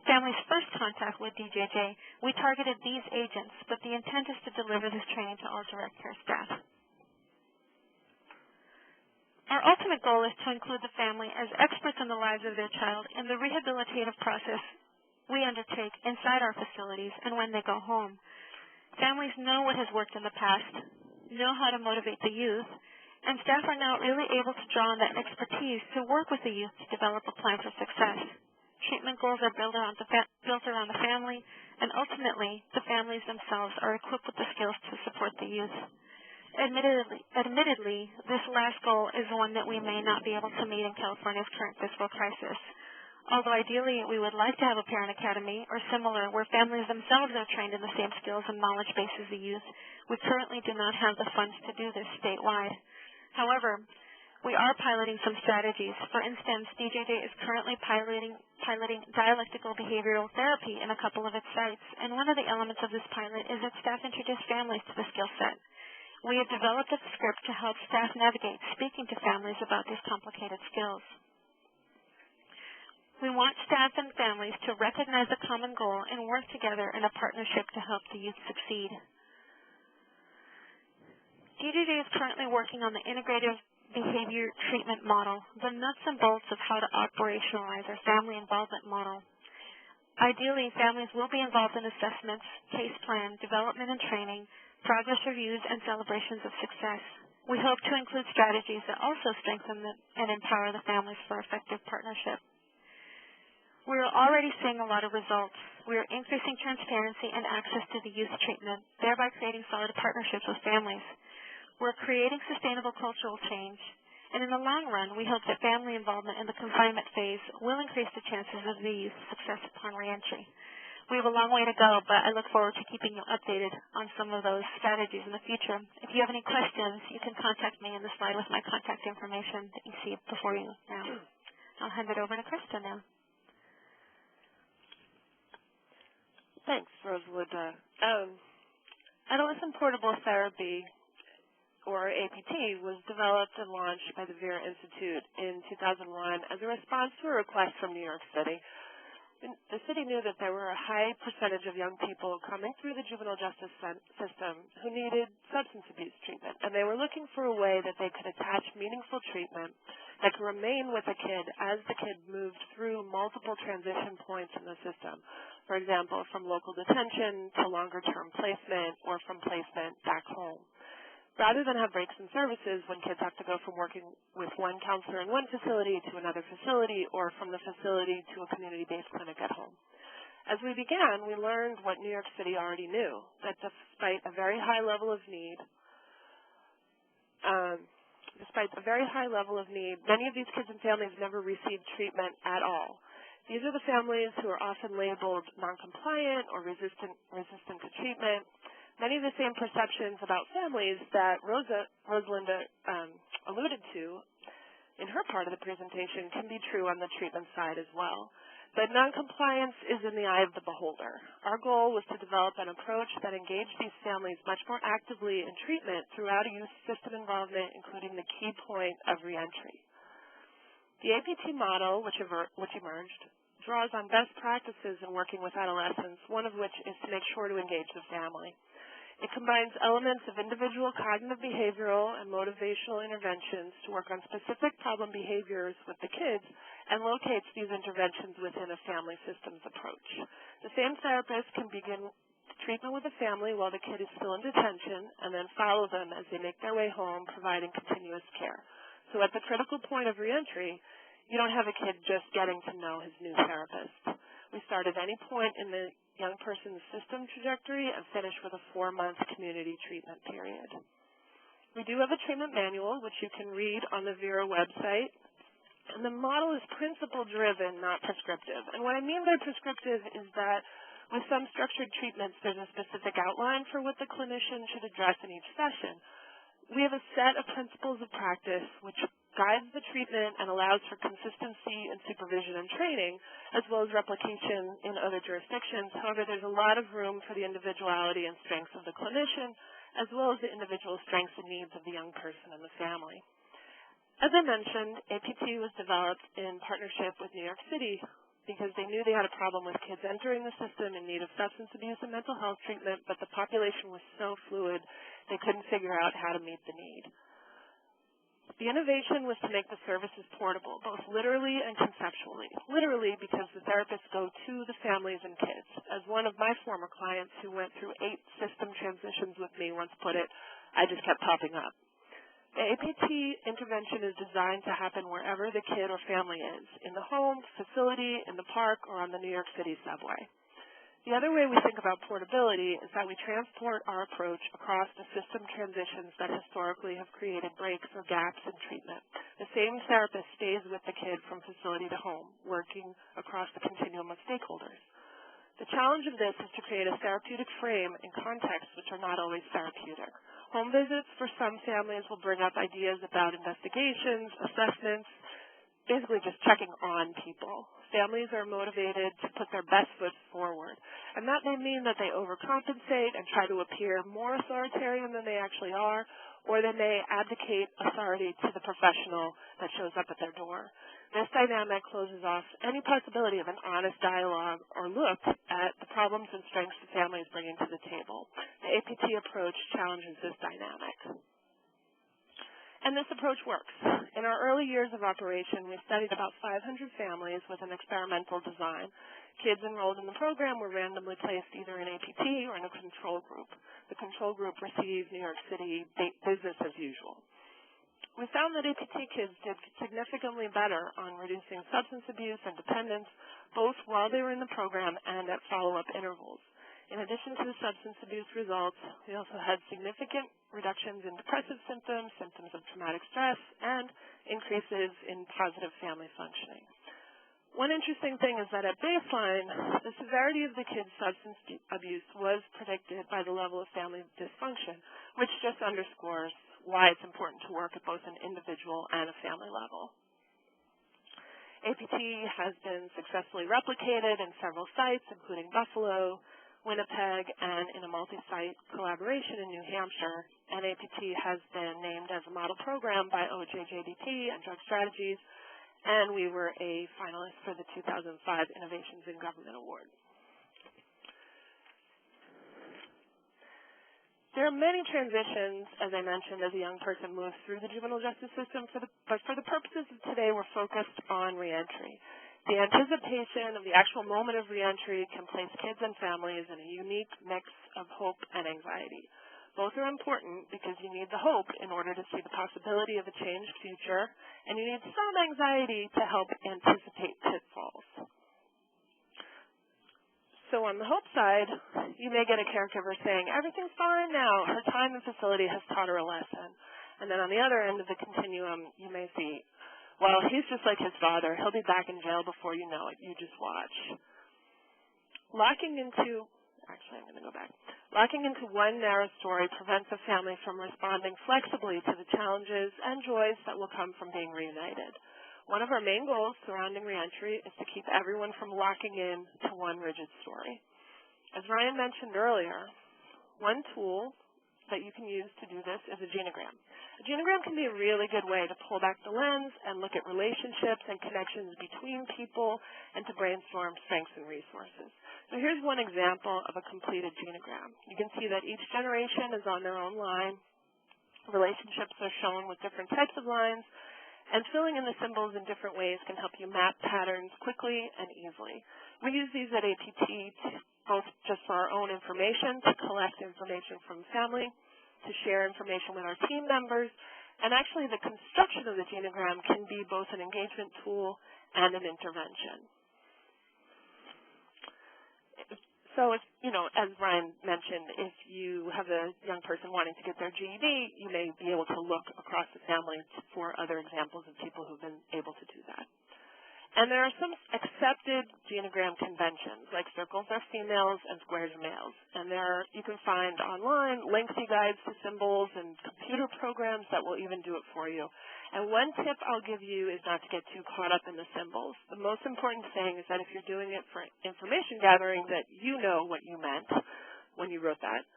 family's first contact with DJJ, we targeted these agents, but the intent is to deliver this training to all direct care staff. Our ultimate goal is to include the family as experts in the lives of their child in the rehabilitative process we undertake inside our facilities and when they go home. Families know what has worked in the past, know how to motivate the youth, and staff are now really able to draw on that expertise to work with the youth to develop a plan for success. Treatment goals are built around the family, and ultimately, the families themselves are equipped with the skills to support the youth. Admittedly, this last goal is one that we may not be able to meet in California's current fiscal crisis. Although ideally we would like to have a parent academy or similar where families themselves are trained in the same skills and knowledge base as the youth, we currently do not have the funds to do this statewide. However, we are piloting some strategies. For instance, DJJ is currently piloting dialectical behavioral therapy in a couple of its sites, and one of the elements of this pilot is that staff introduce families to the skill set. We have developed a script to help staff navigate speaking to families about these complicated skills. We want staff and families to recognize a common goal and work together in a partnership to help the youth succeed. DJJ is currently working on the integrative behavior treatment model, the nuts and bolts of how to operationalize our family involvement model. Ideally, families will be involved in assessments, case plan, development and training, progress reviews, and celebrations of success. We hope to include strategies that also strengthen and empower the families for effective partnership. We are already seeing a lot of results. We are increasing transparency and access to the youth treatment, thereby creating solid partnerships with families. We're creating sustainable cultural change, and in the long run, we hope that family involvement in the confinement phase will increase the chances of the youth's success upon reentry. We have a long way to go, but I look forward to keeping you updated on some of those strategies in the future. If you have any questions, you can contact me in the slide with my contact information that you see before you now. I'll hand it over to Krista now. Thanks, Rosalinda. Adolescent Portable Therapy, or APT, was developed and launched by the Vera Institute in 2001 as a response to a request from New York City. The city knew that there were a high percentage of young people coming through the juvenile justice system who needed substance abuse treatment, and they were looking for a way that they could attach meaningful treatment that could remain with a kid as the kid moved through multiple transition points in the system. For example, from local detention to longer-term placement or from placement back home. Rather than have breaks in services when kids have to go from working with one counselor in one facility to another facility or from the facility to a community-based clinic at home. As we began, we learned what New York City already knew, that despite a very high level of need, many of these kids and families never received treatment at all. These are the families who are often labeled non-compliant or resistant to treatment. Many of the same perceptions about families that Rosalinda alluded to in her part of the presentation can be true on the treatment side as well. But noncompliance is in the eye of the beholder. Our goal was to develop an approach that engaged these families much more actively in treatment throughout a youth system involvement, including the key point of reentry. The APT model, which emerged, draws on best practices in working with adolescents, one of which is to make sure to engage the family. It combines elements of individual cognitive behavioral and motivational interventions to work on specific problem behaviors with the kids and locates these interventions within a family systems approach. The same therapist can begin treatment with the family while the kid is still in detention and then follow them as they make their way home, providing continuous care. So at the critical point of reentry, you don't have a kid just getting to know his new therapist. We start at any point in the young person's system trajectory and finish with a 4-month community treatment period. We do have a treatment manual, which you can read on the Vera website. And the model is principle-driven, not prescriptive. And what I mean by prescriptive is that with some structured treatments, there's a specific outline for what the clinician should address in each session. We have a set of principles of practice which guides the treatment and allows for consistency in supervision and training, as well as replication in other jurisdictions. However, there's a lot of room for the individuality and strengths of the clinician, as well as the individual strengths and needs of the young person and the family. As I mentioned, APT was developed in partnership with New York City because they knew they had a problem with kids entering the system in need of substance abuse and mental health treatment, but the population was so fluid they couldn't figure out how to meet the need. The innovation was to make the services portable, both literally and conceptually. Literally because the therapists go to the families and kids. As one of my former clients who went through 8 system transitions with me once put it, I just kept popping up. The APT intervention is designed to happen wherever the kid or family is, in the home, facility, in the park, or on the New York City subway. The other way we think about portability is that we transport our approach across the system transitions that historically have created breaks or gaps in treatment. The same therapist stays with the kid from facility to home, working across the continuum of stakeholders. The challenge of this is to create a therapeutic frame and context which are not always therapeutic. Home visits for some families will bring up ideas about investigations, assessments, basically just checking on people. Families are motivated to put their best foot forward, and that may mean that they overcompensate and try to appear more authoritarian than they actually are, or they may abdicate authority to the professional that shows up at their door. This dynamic closes off any possibility of an honest dialogue or look at the problems and strengths the family is bringing to the table. The APT approach challenges this dynamic. And this approach works. In our early years of operation, we studied about 500 families with an experimental design. Kids enrolled in the program were randomly placed either in APT or in a control group. The control group received New York City business as usual. We found that APT kids did significantly better on reducing substance abuse and dependence, both while they were in the program and at follow-up intervals. In addition to the substance abuse results, we also had significant reductions in depressive symptoms, symptoms of traumatic stress, and increases in positive family functioning. One interesting thing is that at baseline, the severity of the kids' substance abuse was predicted by the level of family dysfunction, which just underscores why it's important to work at both an individual and a family level. APT has been successfully replicated in several sites, including Buffalo, Winnipeg, and in a multi-site collaboration in New Hampshire, and APT has been named as a model program by OJJDP and Drug Strategies, and we were a finalist for the 2005 Innovations in Government Award. There are many transitions, as I mentioned, as a young person moves through the juvenile justice system, but for the purposes of today, we're focused on reentry. The anticipation of the actual moment of reentry can place kids and families in a unique mix of hope and anxiety. Both are important because you need the hope in order to see the possibility of a changed future, and you need some anxiety to help anticipate pitfalls. So on the hope side, you may get a caregiver saying, everything's fine now, her time in facility has taught her a lesson. And then on the other end of the continuum, you may see, well, he's just like his father. He'll be back in jail before you know it. You just watch. Locking into one narrow story prevents a family from responding flexibly to the challenges and joys that will come from being reunited. One of our main goals surrounding reentry is to keep everyone from locking in to one rigid story. As Ryan mentioned earlier, one tool that you can use to do this is a genogram. A genogram can be a really good way to pull back the lens and look at relationships and connections between people and to brainstorm strengths and resources. So here's one example of a completed genogram. You can see that each generation is on their own line. Relationships are shown with different types of lines, and filling in the symbols in different ways can help you map patterns quickly and easily. We use these at APT both just for our own information, to collect information from family, to share information with our team members, and actually the construction of the genogram can be both an engagement tool and an intervention. So, as Ryan mentioned, if you have a young person wanting to get their GED, you may be able to look across the family for other examples of people who've been able to do that. And there are some accepted genogram conventions, like circles are females and squares are males. And you can find online lengthy guides to symbols and computer programs that will even do it for you. And one tip I'll give you is not to get too caught up in the symbols. The most important thing is that if you're doing it for information gathering, that you know what you meant when you wrote that.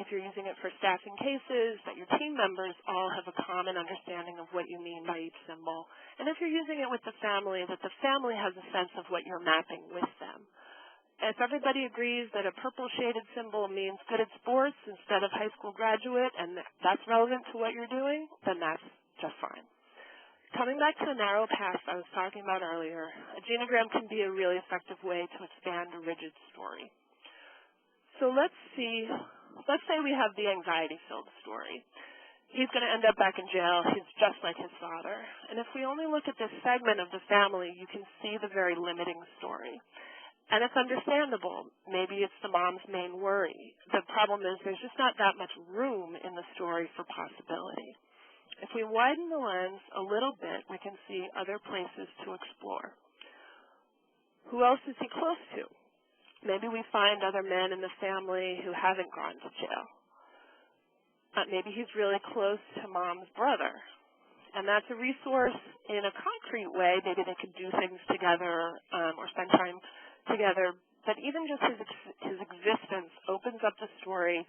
If you're using it for staffing cases, that your team members all have a common understanding of what you mean by each symbol. And if you're using it with the family, that the family has a sense of what you're mapping with them. If everybody agrees that a purple shaded symbol means good at sports instead of high school graduate, and that's relevant to what you're doing, then that's just fine. Coming back to the narrow path I was talking about earlier, a genogram can be a really effective way to expand a rigid story. So let's say we have the anxiety-filled story. He's going to end up back in jail. He's just like his father. And if we only look at this segment of the family, you can see the very limiting story. And it's understandable. Maybe it's the mom's main worry. The problem is there's just not that much room in the story for possibility. If we widen the lens a little bit, we can see other places to explore. Who else is he close to? Maybe we find other men in the family who haven't gone to jail. Maybe he's really close to mom's brother. And that's a resource in a concrete way. Maybe they could do things together or spend time together. But even just his existence opens up the story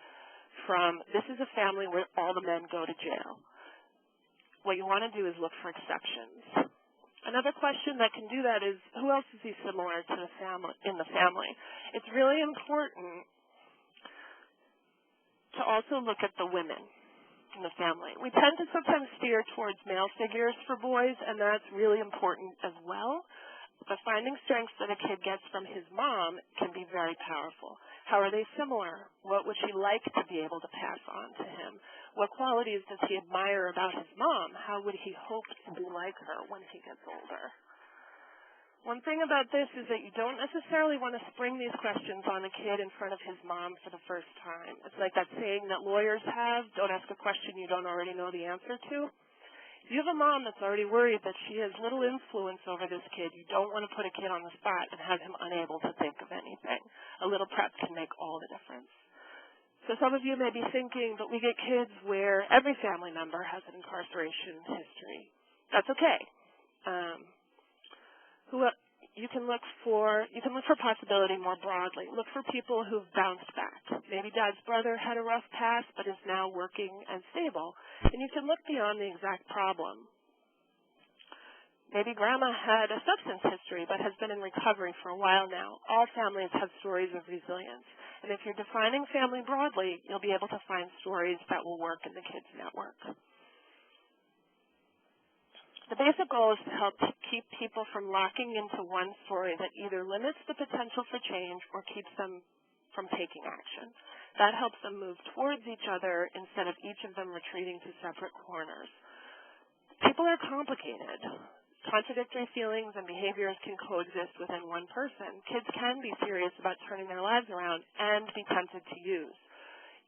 from this is a family where all the men go to jail. What you want to do is look for exceptions. Another question that can do that is, who else is he similar to in the family? It's really important to also look at the women in the family. We tend to sometimes steer towards male figures for boys, and that's really important as well. But finding strengths that a kid gets from his mom can be very powerful. How are they similar? What would she like to be able to pass on to him? What qualities does he admire about his mom? How would he hope to be like her when he gets older? One thing about this is that you don't necessarily want to spring these questions on a kid in front of his mom for the first time. It's like that saying that lawyers have, don't ask a question you don't already know the answer to. If you have a mom that's already worried that she has little influence over this kid, you don't want to put a kid on the spot and have him unable to think of anything. A little prep can make all the difference. So some of you may be thinking, but we get kids where every family member has an incarceration history. That's okay. You can look for possibility more broadly. Look for people who've bounced back. Maybe dad's brother had a rough past but is now working and stable. And you can look beyond the exact problem. Maybe grandma had a substance history but has been in recovery for a while now. All families have stories of resilience. And if you're defining family broadly, you'll be able to find stories that will work in the kids' network. The basic goal is to help keep people from locking into one story that either limits the potential for change or keeps them from taking action. That helps them move towards each other instead of each of them retreating to separate corners. People are complicated. Contradictory feelings and behaviors can coexist within one person. Kids can be serious about turning their lives around and be tempted to use,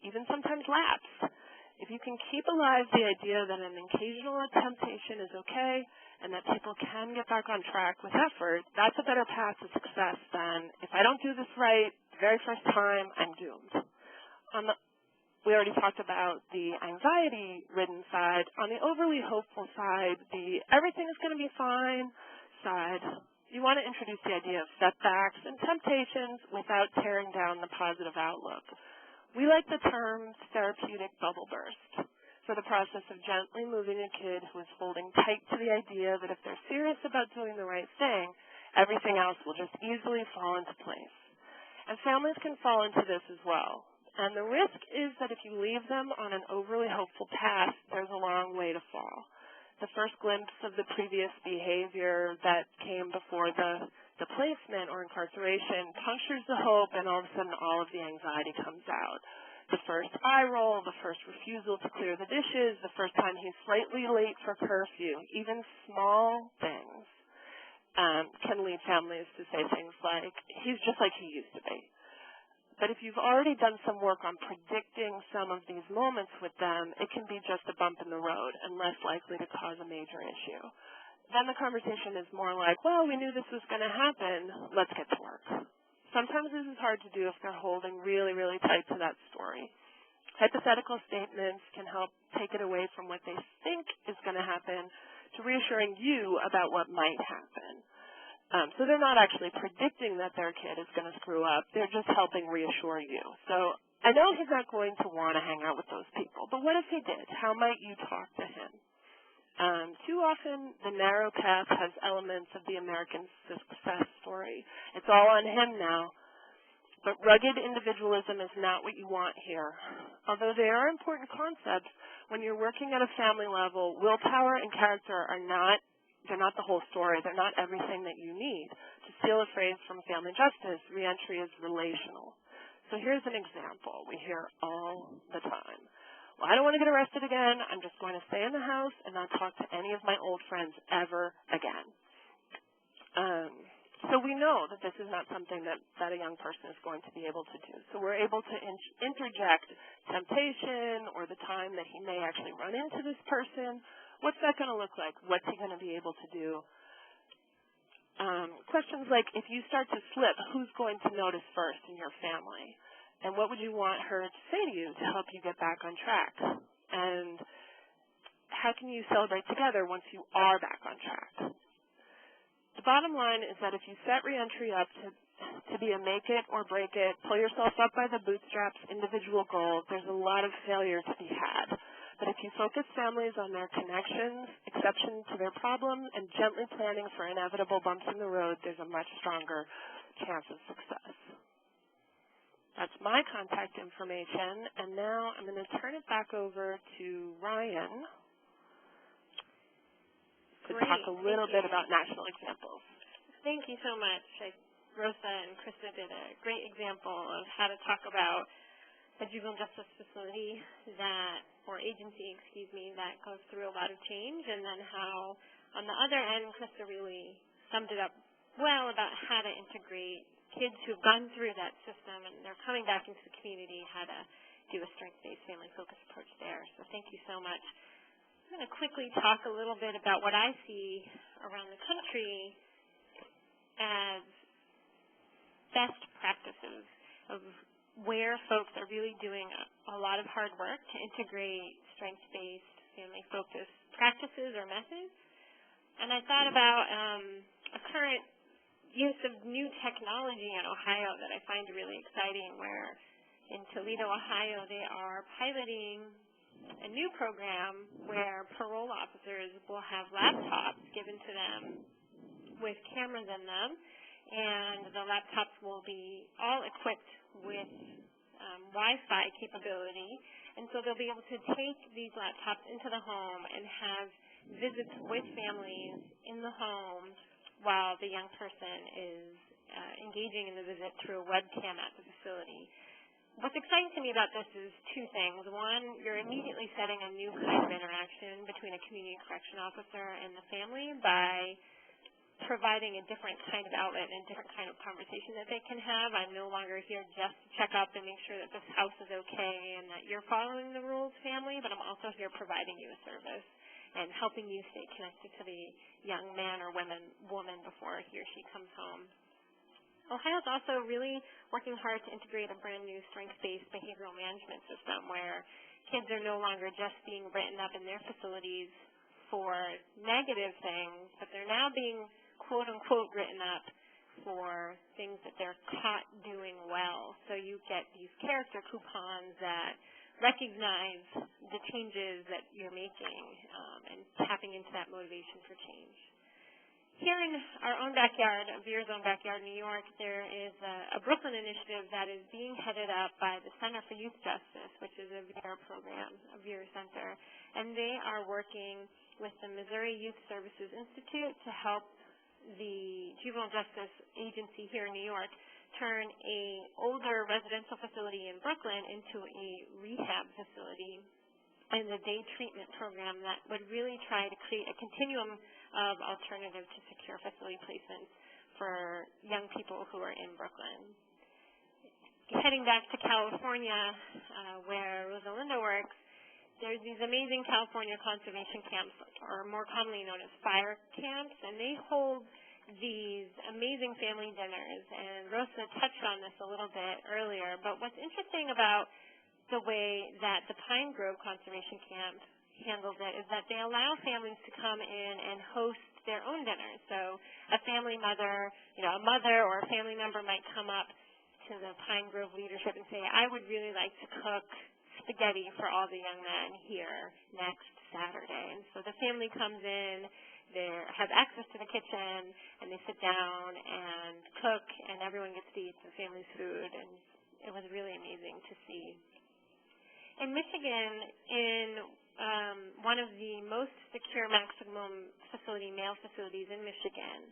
even sometimes lapse. If you can keep alive the idea that an occasional temptation is okay and that people can get back on track with effort, that's a better path to success than, if I don't do this right the very first time, I'm doomed. We already talked about the anxiety-ridden side. On the overly hopeful side, the everything is going to be fine side, you want to introduce the idea of setbacks and temptations without tearing down the positive outlook. We like the term therapeutic bubble burst for the process of gently moving a kid who is holding tight to the idea that if they're serious about doing the right thing, everything else will just easily fall into place. And families can fall into this as well. And the risk is that if you leave them on an overly hopeful path, there's a long way to fall. The first glimpse of the previous behavior that came before the placement or incarceration punctures the hope, and all of a sudden all of the anxiety comes out. The first eye roll, the first refusal to clear the dishes, the first time he's slightly late for curfew, even small things can lead families to say things like, he's just like he used to be. But if you've already done some work on predicting some of these moments with them, it can be just a bump in the road and less likely to cause a major issue. Then the conversation is more like, well, we knew this was going to happen. Let's get to work. Sometimes this is hard to do if they're holding really, really tight to that story. Hypothetical statements can help take it away from what they think is going to happen to reassuring you about what might happen. So they're not actually predicting that their kid is going to screw up. They're just helping reassure you. So I know he's not going to want to hang out with those people, but what if he did? How might you talk to him? Too often, the narrow path has elements of the American success story. It's all on him now. But rugged individualism is not what you want here. Although they are important concepts, when you're working at a family level, willpower and character are they're not the whole story. They're not everything that you need. To steal a phrase from family justice, reentry is relational. So here's an example we hear all the time. Well, I don't want to get arrested again. I'm just going to stay in the house and not talk to any of my old friends ever again. So we know that this is not something that a young person is going to be able to do. So we're able to interject temptation or the time that he may actually run into this person. What's that going to look like? What's he going to be able to do? Questions like, if you start to slip, who's going to notice first in your family? And what would you want her to say to you to help you get back on track? And how can you celebrate together once you are back on track? The bottom line is that if you set reentry up to be a make it or break it, pull yourself up by the bootstraps, individual goals, there's a lot of failure to be had. But if you focus families on their connections, exception to their problem, and gently planning for inevitable bumps in the road, there's a much stronger chance of success. That's my contact information, and now I'm going to turn it back over to Ryan to talk a little bit about national examples. Thank you so much. Rosa and Krista did a great example of how to talk about a juvenile justice facility or agency, that goes through a lot of change, and then how, on the other end, Krista really summed it up well about how to integrate kids who've gone through that system and they're coming back into the community, how to do a strength-based family-focused approach there. So thank you so much. I'm going to quickly talk a little bit about what I see around the country as best practices of where folks are really doing a lot of hard work to integrate strength-based family-focused practices or methods. And I thought about a current use of new technology in Ohio that I find really exciting, where in Toledo, Ohio, they are piloting a new program where parole officers will have laptops given to them with cameras in them, and the laptops will be all equipped with Wi-Fi capability, and so they'll be able to take these laptops into the home and have visits with families in the home while the young person is engaging in the visit through a webcam at the facility. What's exciting to me about this is two things. One, you're immediately setting a new kind of interaction between a community correction officer and the family by providing a different kind of outlet and a different kind of conversation that they can have. I'm no longer here just to check up and make sure that this house is okay and that you're following the rules, family, but I'm also here providing you a service and helping you stay connected to the young man or woman before he or she comes home. Ohio's also really working hard to integrate a brand new strength-based behavioral management system where kids are no longer just being written up in their facilities for negative things, but they're now being quote-unquote written up for things that they're caught doing well. So you get these character coupons that recognize the changes that you're making and tapping into that motivation for change. Here in our own backyard, Vera's own backyard, New York, there is a Brooklyn initiative that is being headed up by the Center for Youth Justice, which is a Vera program, a Vera center, and they are working with the Missouri Youth Services Institute to help the Juvenile Justice Agency here in New York turn a older residential facility in Brooklyn into a rehab facility and a day treatment program that would really try to create a continuum of alternative to secure facility placements for young people who are in Brooklyn. Heading back to California, where Rosalinda works, there's these amazing California conservation camps, or more commonly known as fire camps, and they hold these amazing family dinners. And Rosa touched on this a little bit earlier, but what's interesting about the way that the Pine Grove Conservation Camp handles it is that they allow families to come in and host their own dinners. So a family mother, a mother or a family member might come up to the Pine Grove leadership and say, I would really like to cook spaghetti for all the young men here next Saturday. And so the family comes in, they have access to the kitchen, and they sit down and cook, and everyone gets to eat the family's food, and it was really amazing to see. In Michigan, in one of the most secure maximum facility, male facilities in Michigan,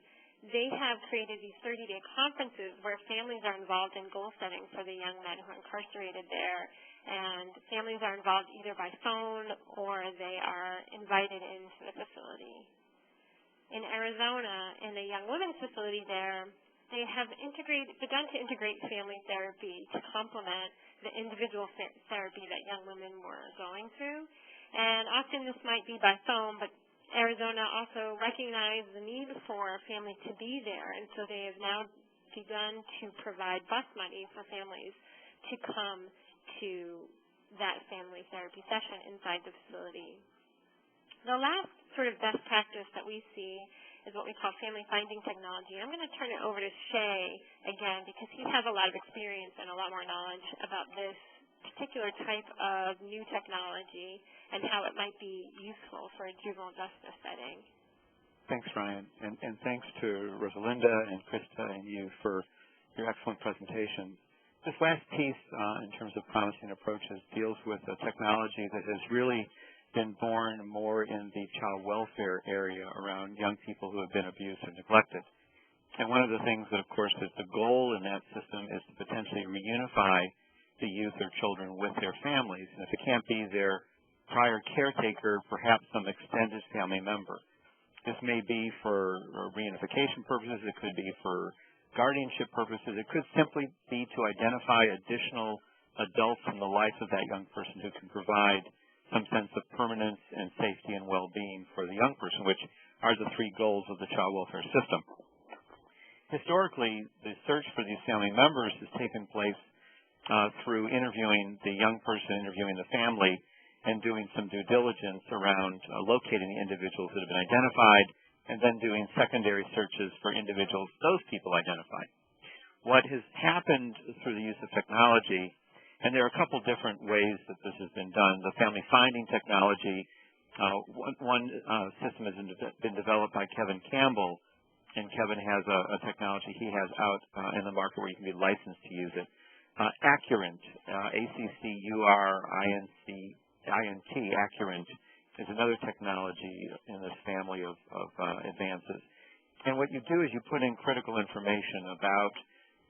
they have created these 30-day conferences where families are involved in goal setting for the young men who are incarcerated there. And families are involved either by phone or they are invited into the facility. in Arizona, in a young women's facility there, they have begun to integrate family therapy to complement the individual therapy that young women were going through. And often this might be by phone, but Arizona also recognized the need for a family to be there, and so they have now begun to provide bus money for families to come to that family therapy session inside the facility. The last sort of best practice that we see is what we call family finding technology. I'm going to turn it over to Shay again because he has a lot of experience and a lot more knowledge about this particular type of new technology and how it might be useful for a juvenile justice setting. Thanks, Ryan, and thanks to Rosalinda and Krista and you for your excellent presentation. This last piece, in terms of promising approaches, deals with a technology that has really been born more in the child welfare area around young people who have been abused and neglected. And one of the things that, of course, is the goal in that system is to potentially reunify the youth or children with their families. And if it can't be their prior caretaker, perhaps some extended family member. This may be for reunification purposes. It could be for guardianship purposes. It could simply be to identify additional adults in the life of that young person who can provide some sense of permanence and safety and well-being for the young person, which are the three goals of the child welfare system. Historically, the search for these family members has taken place through interviewing the young person, interviewing the family, and doing some due diligence around locating the individuals that have been identified, and then doing secondary searches for individuals those people identified. What has happened through the use of technology, and there are a couple different ways that this has been done. The family finding technology, one system has been developed by Kevin Campbell, and Kevin has a technology he has out in the market where you can be licensed to use it. Accurant, ACCURINT, Accurant, is another technology in this family of advances. And what you do is you put in critical information about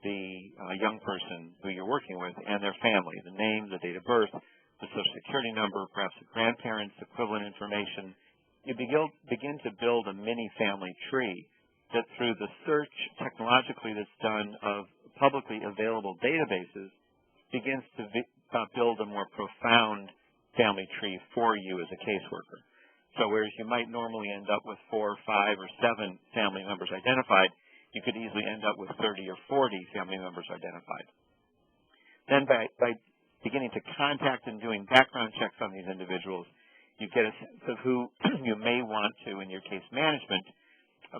the young person who you're working with and their family, the name, the date of birth, the Social Security number, perhaps the grandparents' equivalent information. You begin to build a mini family tree that through the search technologically that's done of publicly available databases begins to build a more profound family tree for you as a caseworker. So whereas you might normally end up with 4, 5, or 7 family members identified, you could easily end up with 30 or 40 family members identified. Then by beginning to contact and doing background checks on these individuals, you get a sense of who you may want to, in your case management,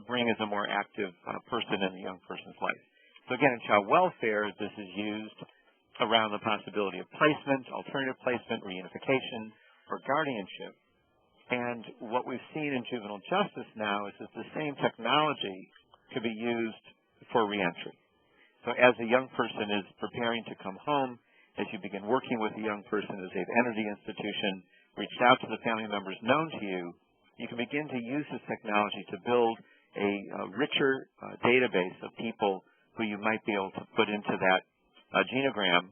bring as a more active person in the young person's life. So again, in child welfare, this is used around the possibility of placement, alternative placement, reunification, or guardianship. And what we've seen in juvenile justice now is that the same technology could be used for reentry. So as a young person is preparing to come home, as you begin working with a young person as they've entered the institution, reached out to the family members known to you, you can begin to use this technology to build a richer database of people who you might be able to put into that Genogram,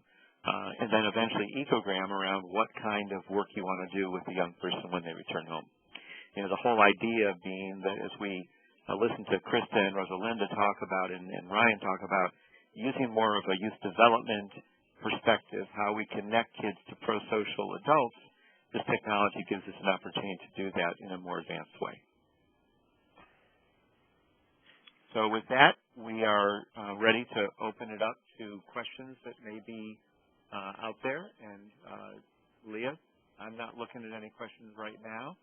and then eventually Ecogram around what kind of work you want to do with the young person when they return home. You know, the whole idea being that as we listen to Krista and Rosalinda talk about and Ryan talk about using more of a youth development perspective, how we connect kids to pro-social adults, this technology gives us an opportunity to do that in a more advanced way. So with that, we are ready to open it up to questions that may be out there. And Leah, I'm not looking at any questions right now,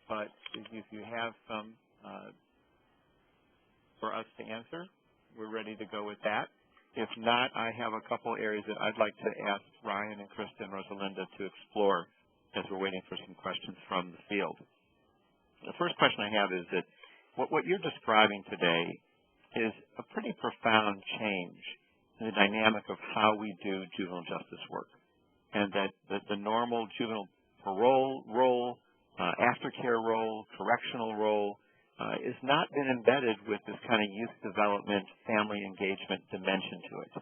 but if you have some for us to answer, we're ready to go with that. If not, I have a couple areas that I'd like to ask Ryan and Krista and Rosalinda to explore as we're waiting for some questions from the field. The first question I have is that what you're describing today is a pretty profound change in the dynamic of how we do juvenile justice work, and that the normal juvenile parole role, aftercare role, correctional role, has not been embedded with this kind of youth development, family engagement dimension to it.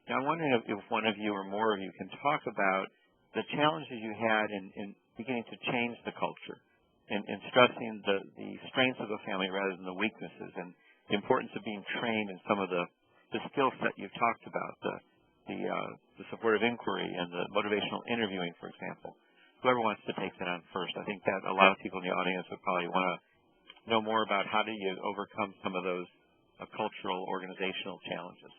Now, I'm wondering if one of you or more of you can talk about the challenges you had in beginning to change the culture in stressing the strengths of the family rather than the weaknesses, and the importance of being trained in some of the skill set you've talked about, the supportive inquiry and the motivational interviewing, for example. Whoever wants to take that on first. I think that a lot of people in the audience would probably want to know more about how do you overcome some of those cultural, organizational challenges.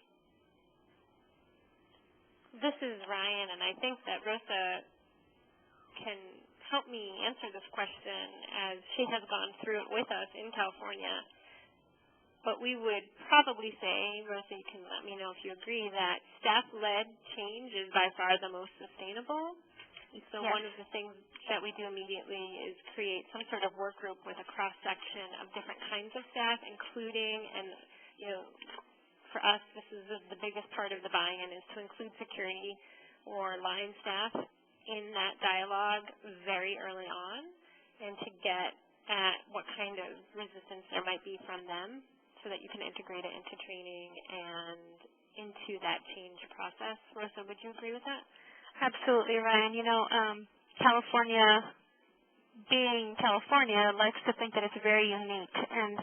This is Ryan, and I think that Rosa can help me answer this question as she has gone through it with us in California. But we would probably say, Rosa, you can let me know if you agree, that staff-led change is by far the most sustainable. And so yes. One of the things that we do immediately is create some sort of work group with a cross-section of different kinds of staff, including, and for us, this is the biggest part of the buy-in, is to include security or line staff in that dialogue very early on, and to get at what kind of resistance there might be from them, so that you can integrate it into training and into that change process. Rosa, would you agree with that? Absolutely, Ryan. California, being California, likes to think that it's very unique. And,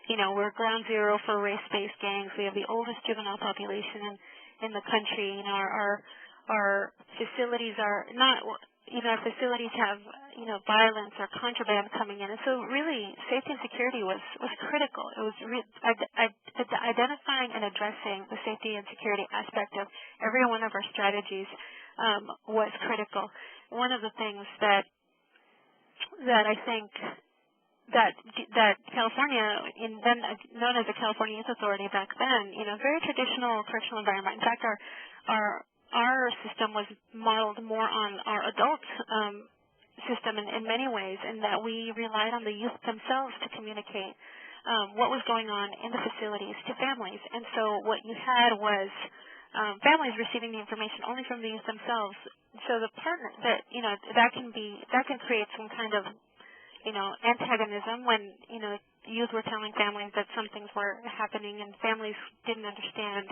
we're ground zero for race-based gangs. We have the oldest juvenile population in the country. Our facilities are not, our facilities have, violence or contraband coming in. And so really, safety and security was critical. It was identifying and addressing the safety and security aspect of every one of our strategies was critical. One of the things that I think that California, then known as the California Youth Authority back then, very traditional correctional environment. In fact, our system was modeled more on our adult system in many ways, in that we relied on the youth themselves to communicate what was going on in the facilities to families. And so what you had was families receiving the information only from the youth themselves. So the partner that can create some kind of antagonism when youth were telling families that some things were happening, and families didn't understand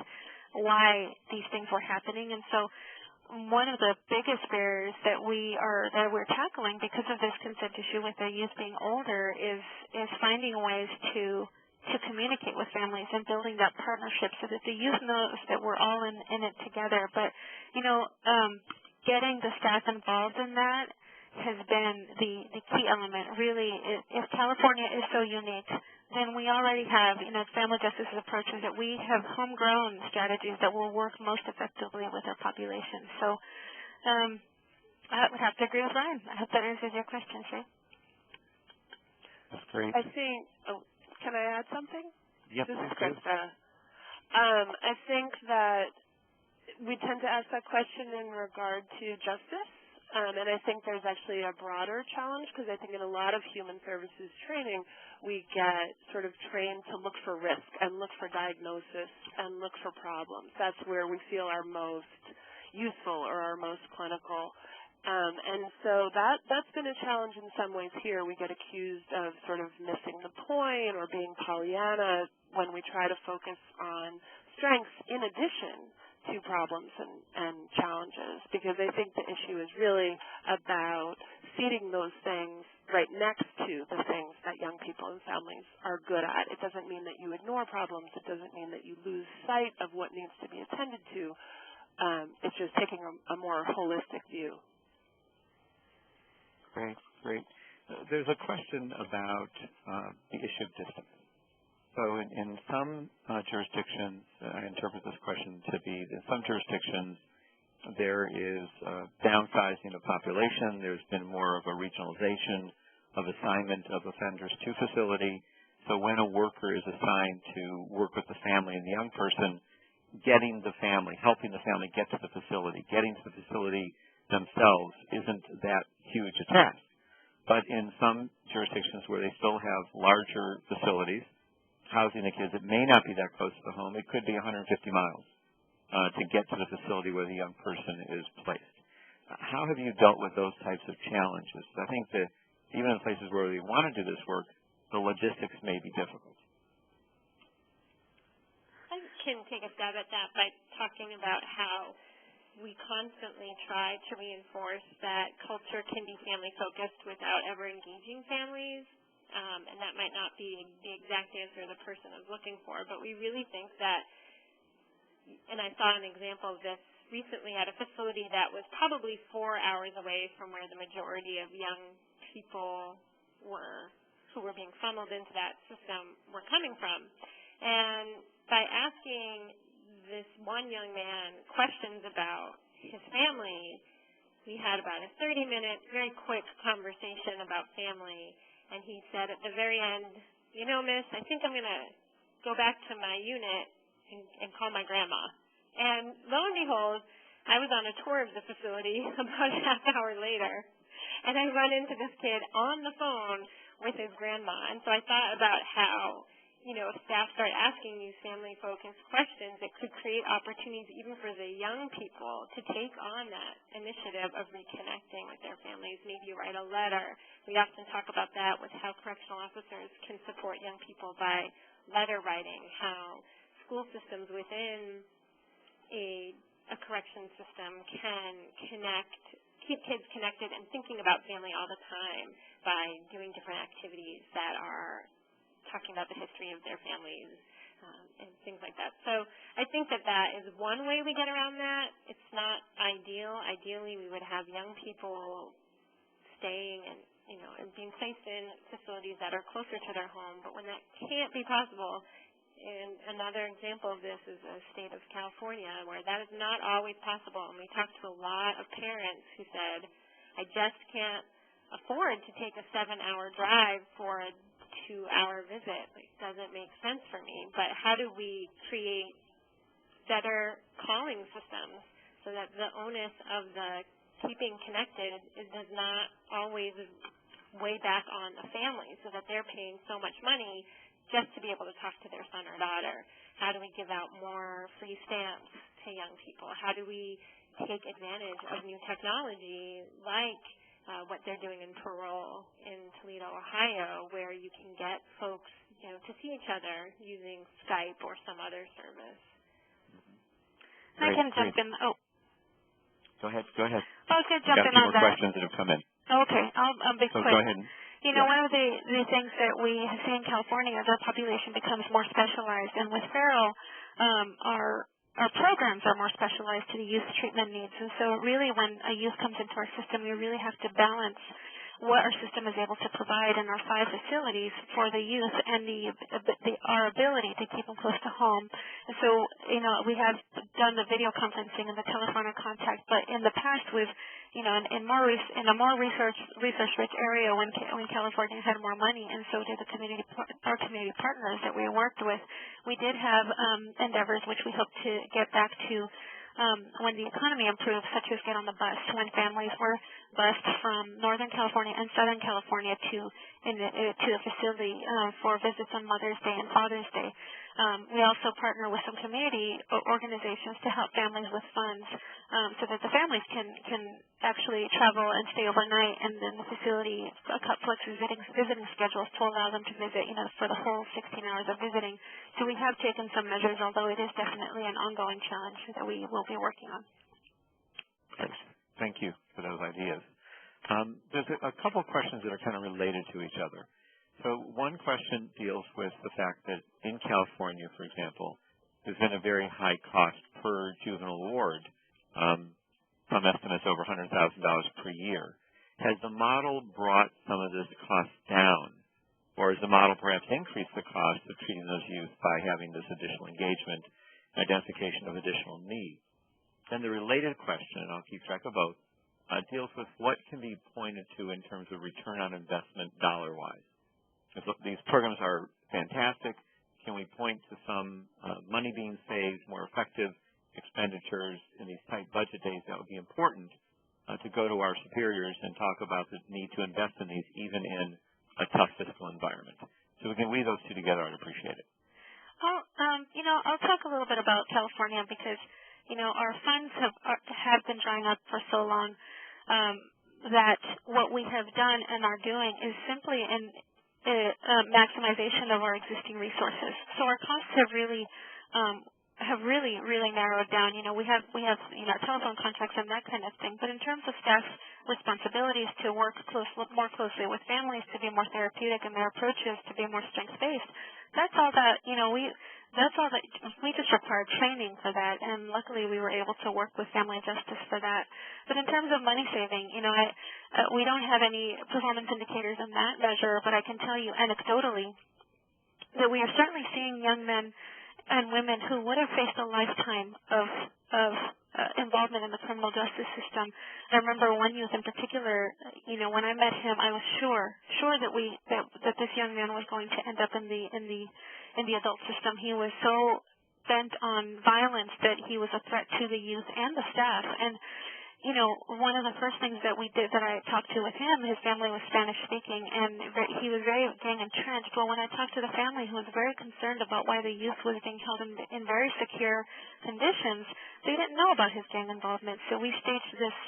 why these things were happening. And so one of the biggest barriers that we're tackling because of this consent issue with the youth being older is finding ways to communicate with families and building that partnership so that the youth knows that we're all in it together. But, getting the staff involved in that has been the key element. Really, if California is so unique, then we already have, family justice approaches that we have homegrown strategies that will work most effectively with our population. So I would have to agree with Ryan. I hope that answers your question, Shay. That's great. I think, can I add something? Yep. This is Krista. I think that we tend to ask that question in regard to justice. And I think there's actually a broader challenge, because I think in a lot of human services training, we get sort of trained to look for risk and look for diagnosis and look for problems. That's where we feel our most useful or our most clinical. And so that's been a challenge in some ways here. We get accused of sort of missing the point or being Pollyanna when we try to focus on strengths in addition to problems and challenges, because I think the issue is really about seeding those things right next to the things that young people and families are good at. It doesn't mean that you ignore problems. It doesn't mean that you lose sight of what needs to be attended to. It's just taking a more holistic view. Great. There's a question about the issue of distance. So in some jurisdictions, I interpret this question to be, in some jurisdictions, there is downsizing of population. There's been more of a regionalization of assignment of offenders to facility. So when a worker is assigned to work with the family and the young person, getting the family, helping the family get to the facility, getting to the facility themselves isn't that huge a task. But in some jurisdictions where they still have larger facilities, housing the kids, it may not be that close to the home. It could be 150 miles to get to the facility where the young person is placed. How have you dealt with those types of challenges? I think that even in places where we want to do this work, the logistics may be difficult. I can take a stab at that by talking about how we constantly try to reinforce that culture can be family-focused without ever engaging families, and that might not be the exact answer the person is looking for, but we really think that, and I saw an example of this recently at a facility that was probably 4 hours away from where the majority of young people who were being funneled into that system were coming from. And by asking this one young man questions about his family, we had about a 30-minute, very quick conversation about family. And he said at the very end, you know, miss, I think I'm going to go back to my unit and call my grandma. And lo and behold, I was on a tour of the facility about a half hour later, and I run into this kid on the phone with his grandma. And so I thought about how, you know, if staff start asking these family-focused questions, it could create opportunities even for the young people to take on that initiative of reconnecting with their families, maybe write a letter. We often talk about that with how correctional officers can support young people by letter writing, how school systems within a correction system can keep kids connected and thinking about family all the time by doing different activities that are talking about the history of their families and things like that. So I think that is one way we get around that. It's not ideal. Ideally, we would have young people staying and, you know, and being placed in facilities that are closer to their home. But when that can't be possible, and another example of this is the state of California, where that is not always possible. And we talked to a lot of parents who said, I just can't afford to take a 7-hour drive for a 2-hour visit. It doesn't make sense for me. But how do we create better calling systems so that the onus of the keeping connected does not always weigh back on the family, so that they're paying so much money just to be able to talk to their son or daughter? How do we give out more free stamps to young people? How do we take advantage of new technology like what they're doing in parole in Toledo, Ohio, where you can get folks, you know, to see each other using Skype or some other service? I can jump in. Oh. Go ahead. I was going to jump in on that. Got a few more questions that have come in. Okay, I'll be quick. Go ahead. You know, one of the things that we see in California is our population becomes more specialized, and with Farrell, our programs are more specialized to the youth treatment needs. And so really when a youth comes into our system, we really have to balance what our system is able to provide in our 5 facilities for the youth and our ability to keep them close to home. And so, you know, we have done the video conferencing and the telephonic contact, but in the past we've, you know, in a more research-rich area when California had more money, and so did our community partners that we worked with, we did have endeavors which we hope to get back to when the economy improves, such as get on the bus, when families were bused from Northern California and Southern California to the facility for visits on Mother's Day and Father's Day. We also partner with some community organizations to help families with funds so that the families can actually travel and stay overnight, and then the facility flexes visiting schedules to allow them to visit, you know, for the whole 16 hours of visiting. So we have taken some measures, although it is definitely an ongoing challenge that we will be working on. Thanks. Thank you for those ideas. There's a couple of questions that are kind of related to each other. So one question deals with the fact that in California, for example, there's been a very high cost per juvenile ward, some estimates over $100,000 per year. Has the model brought some of this cost down, or has the model perhaps increased the cost of treating those youth by having this additional engagement, identification of additional needs? Then the related question, and I'll keep track of both, deals with what can be pointed to in terms of return on investment dollar-wise. These programs are fantastic. Can we point to some money being saved, more effective expenditures in these tight budget days? That would be important to go to our superiors and talk about the need to invest in these even in a tough fiscal environment. So we can weave those two together. I'd appreciate it. I'll talk a little bit about California because, you know, our funds have been drying up for so long that what we have done and are doing is simply maximization of our existing resources. So our costs have really have really, really narrowed down. We have telephone contracts and that kind of thing. But in terms of staff responsibilities to work more closely with families, to be more therapeutic in their approaches, to be more strengths-based, that's all that we just required training for that, and luckily we were able to work with Family Justice for that. But in terms of money saving, we don't have any performance indicators in that measure, but I can tell you anecdotally that we are certainly seeing young men and women who would have faced a lifetime of involvement in the criminal justice system. I remember one youth in particular, when I met him, I was sure that this young man was going to end up in the adult system. He was so bent on violence that he was a threat to the youth and the staff. And one of the first things that we did, that I talked to with him, his family was Spanish speaking, and he was very gang entrenched. Well, when I talked to the family, who was very concerned about why the youth was being held in very secure conditions, they didn't know about his gang involvement. So we staged this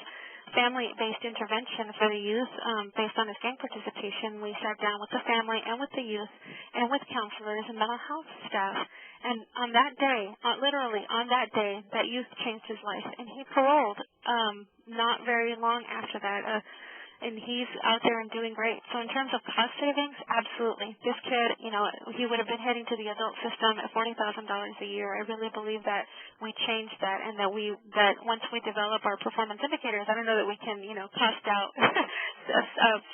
family-based intervention for the youth based on his gang participation. We sat down with the family and with the youth and with counselors and mental health staff. And on that day, literally on that day, that youth changed his life. And he paroled not very long after that. And he's out there and doing great. So in terms of cost savings, absolutely. This kid, he would have been heading to the adult system at $40,000 a year. I really believe that we changed that, and that once we develop our performance indicators, I don't know that we can, cost out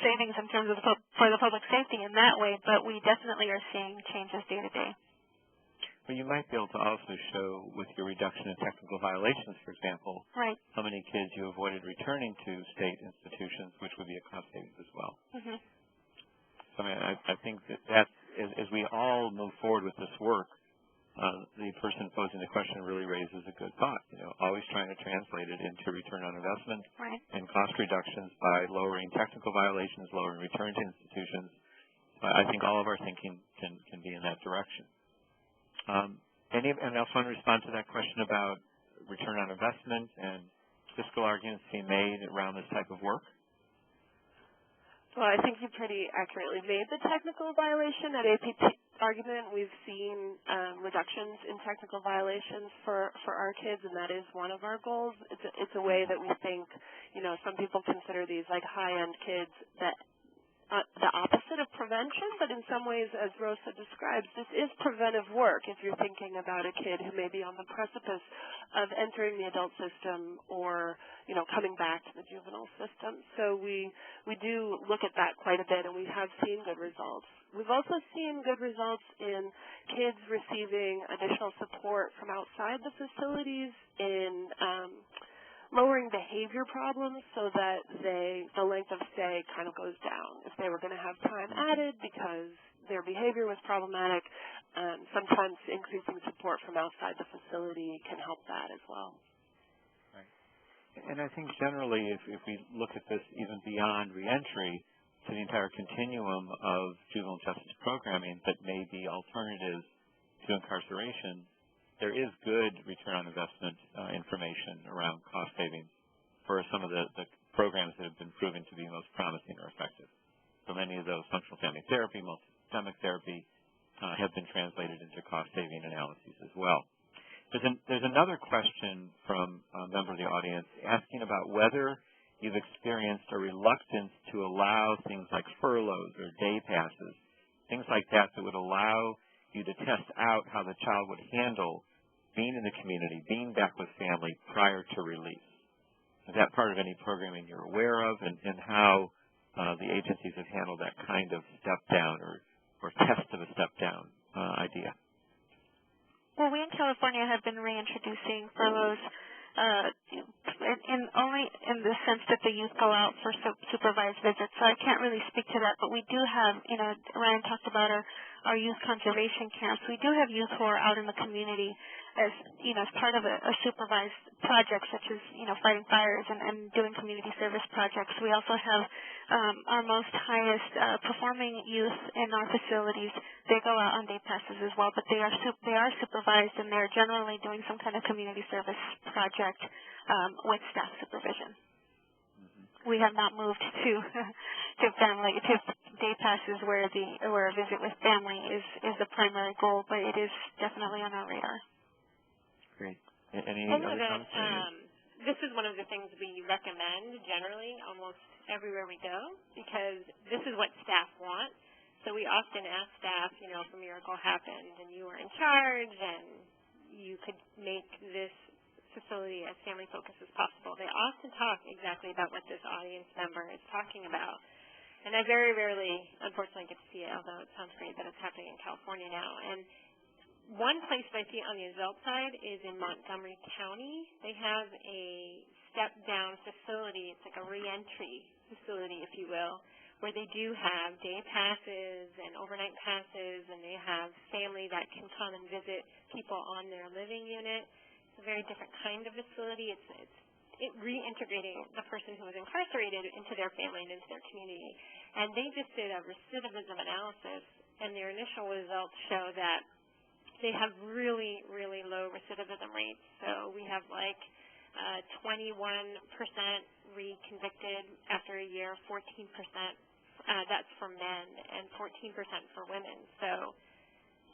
savings in terms of for the public safety in that way, but we definitely are seeing changes day to day. Well, you might be able to also show with your reduction in technical violations, for example, right, how many kids you avoided returning to state institutions, which would be a cost savings as well. Mm-hmm. So I think that as we all move forward with this work, the person posing the question really raises a good thought. Always trying to translate it into return on investment right, and cost reductions by lowering technical violations, lowering return to institutions. I think all of our thinking can be in that direction. Anyone else want to respond to that question about return on investment and fiscal arguments being made around this type of work? Well, I think you pretty accurately made the technical violation at APT argument. We've seen reductions in technical violations for our kids, and that is one of our goals. It's a way that we think, some people consider these like high-end kids that the opposite of prevention, but in some ways, as Rosa describes, this is preventive work if you're thinking about a kid who may be on the precipice of entering the adult system or, coming back to the juvenile system. So we do look at that quite a bit, and we have seen good results. We've also seen good results in kids receiving additional support from outside the facilities in lowering behavior problems so that the length of stay kind of goes down. If they were going to have time added because their behavior was problematic, sometimes increasing support from outside the facility can help that as well. Right. And I think generally if we look at this even beyond reentry to the entire continuum of juvenile justice programming that may be alternatives to incarceration, there is good return on investment information around cost savings for some of the programs that have been proven to be most promising or effective. So many of those functional family therapy, multi-systemic therapy have been translated into cost-saving analyses as well. There's another question from a member of the audience asking about whether you've experienced a reluctance to allow things like furloughs or day passes, things like that would allow you to test out how the child would handle being in the community, being back with family prior to release. Is that part of any programming you're aware of, and how the agencies have handled that kind of step down or test of a step down idea? Well, we in California have been reintroducing furloughs only in the sense that the youth go out for supervised visits. So I can't really speak to that, but we do have, Ryan talked about our youth conservation camps. We do have youth who are out in the community as part of a supervised project, such as, fighting fires and doing community service projects. We also have our most highest performing youth in our facilities. They go out on day passes as well, but they are supervised, and they're generally doing some kind of community service project with staff supervision. We have not moved to day passes where a visit with family is the primary goal, but it is definitely on our radar. Any Some other of it, comments? this is one of the things we recommend generally almost everywhere we go because this is what staff want. So we often ask staff, you know, if a miracle happened and you were in charge and you could make this facility as family-focused as possible, they often talk exactly about what this audience member is talking about. And I very rarely, unfortunately, get to see it, although it sounds great that it's happening in California now. And one place that I see on the adult side is in Montgomery County. They have a step-down facility. It's like a reentry facility, if you will, where they do have day passes and overnight passes, and they have family that can come and visit people on their living unit. It's a very different kind of facility. It's reintegrating the person who was incarcerated into their family and into their community. And they just did a recidivism analysis, and their initial results show that they have really, really low recidivism rates. So we have like 21% reconvicted after a year, 14% that's for men, and 14% for women. So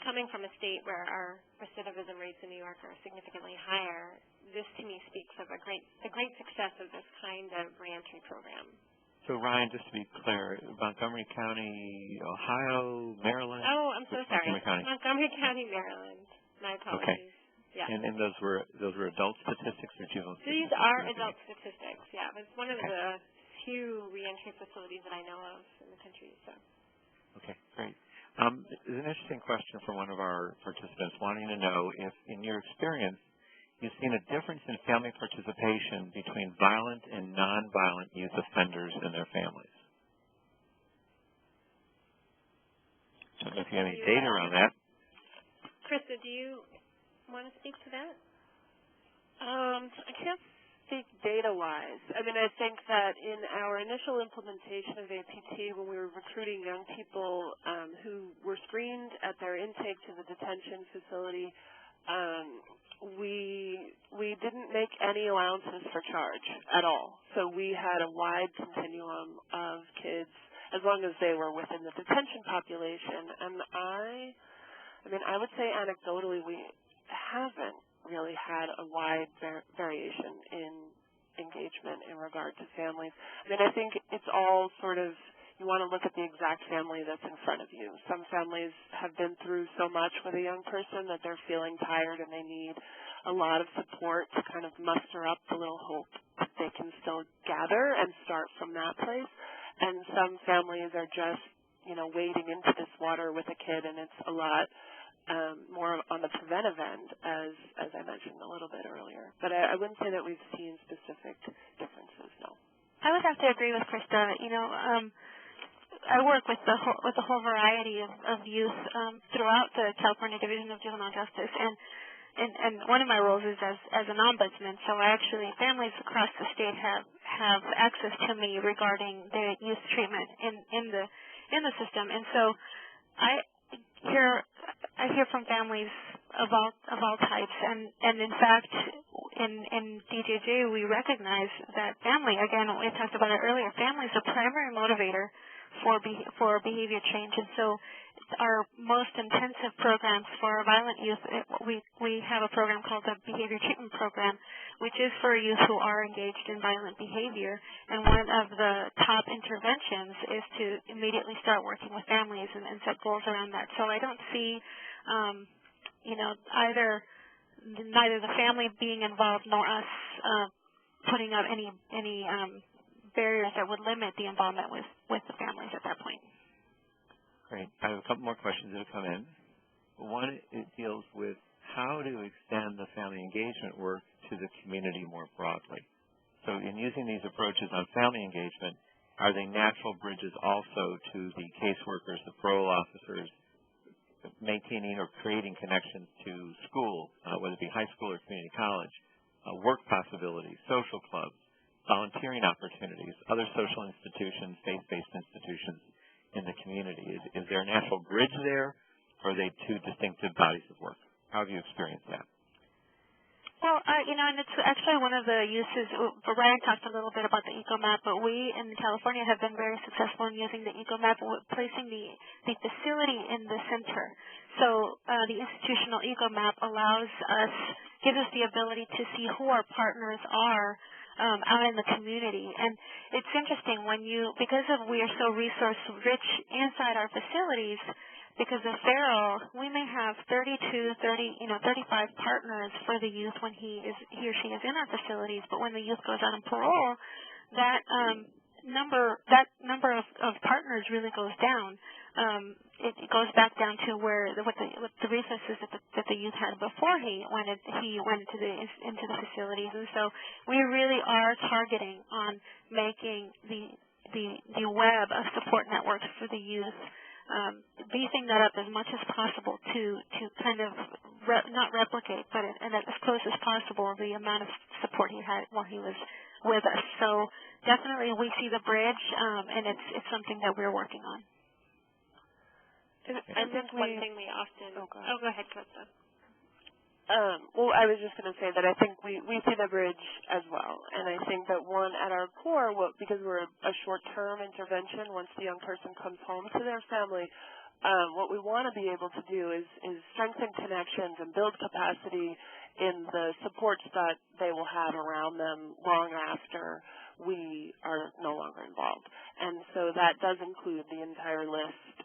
coming from a state where our recidivism rates in New York are significantly higher, this to me speaks of the great success of this kind of reentry program. So, Ryan, just to be clear, Montgomery County, Ohio, Maryland? Oh, I'm so sorry. Montgomery County, Maryland. My apologies. Okay. Yeah. And those were adult statistics or juvenile statistics? These are adult statistics, yeah. It's one of the few reentry facilities that I know of in the country. So. Okay, great. There's an interesting question from one of our participants wanting to know if, in your experience, you've seen a difference in family participation between violent and nonviolent youth offenders and their families. I don't know if you have any data around that. Krista, do you want to speak to that? I can't speak data-wise. I mean, I think that in our initial implementation of APT, when we were recruiting young people who were screened at their intake to the detention facility, we didn't make any allowances for charge at all. So we had a wide continuum of kids as long as they were within the detention population. And I would say anecdotally we haven't really had a wide variation in engagement in regard to families. I mean, I think it's all sort of, you want to look at the exact family that's in front of you. Some families have been through so much with a young person that they're feeling tired and they need a lot of support to kind of muster up the little hope that they can still gather and start from that place. And some families are just, wading into this water with a kid, and it's a lot more on the preventive end, as I mentioned a little bit earlier. But I wouldn't say that we've seen specific differences, no. I would have to agree with Krista. I work with the whole variety of youth throughout the California Division of Juvenile Justice, and one of my roles is as an ombudsman. So families across the state have access to me regarding their youth treatment in the system, and so I hear from families of all types, and in fact, in DJJ we recognize that family. Again, we talked about it earlier. Family is the primary motivator for behavior change, and so our most intensive programs for violent youth, we have a program called the Behavior Treatment Program, which is for youth who are engaged in violent behavior, and one of the top interventions is to immediately start working with families and set goals around that. So I don't see, neither the family being involved nor us putting up any barriers that would limit the involvement with the families at that point. Great. I have a couple more questions that have come in. One, it deals with how to extend the family engagement work to the community more broadly. So in using these approaches on family engagement, are they natural bridges also to the caseworkers, the parole officers, maintaining or creating connections to school, whether it be high school or community college, work possibilities, social clubs, volunteering opportunities, other social institutions, faith-based institutions in the community? Is there a natural bridge there, or are they two distinctive bodies of work? How have you experienced that? Well, and it's actually one of the uses. Ryan talked a little bit about the Ecomap, but we in California have been very successful in using the Ecomap, placing the facility in the center. So the institutional Ecomap allows us gives us the ability to see who our partners are out in the community. And it's interesting because we are so resource rich inside our facilities, because of Farrell, we may have 35 partners for the youth when he or she is in our facilities, but when the youth goes out on parole, that number of partners really goes down. It goes back down to what the resources that the youth had before he went into the facilities, and so we really are targeting on making the web of support networks for the youth, beefing that up as much as possible to kind of not replicate, but and as close as possible the amount of support he had while he was with us. So definitely we see the bridge, and it's something that we're working on. I think one thing we often... go ahead, Krista. Well, I was just going to say that I think we see the bridge as well. And I think that at our core, because we're a short-term intervention, once the young person comes home to their family, what we want to be able to do is strengthen connections and build capacity in the supports that they will have around them long after we are no longer involved. And so that does include the entire list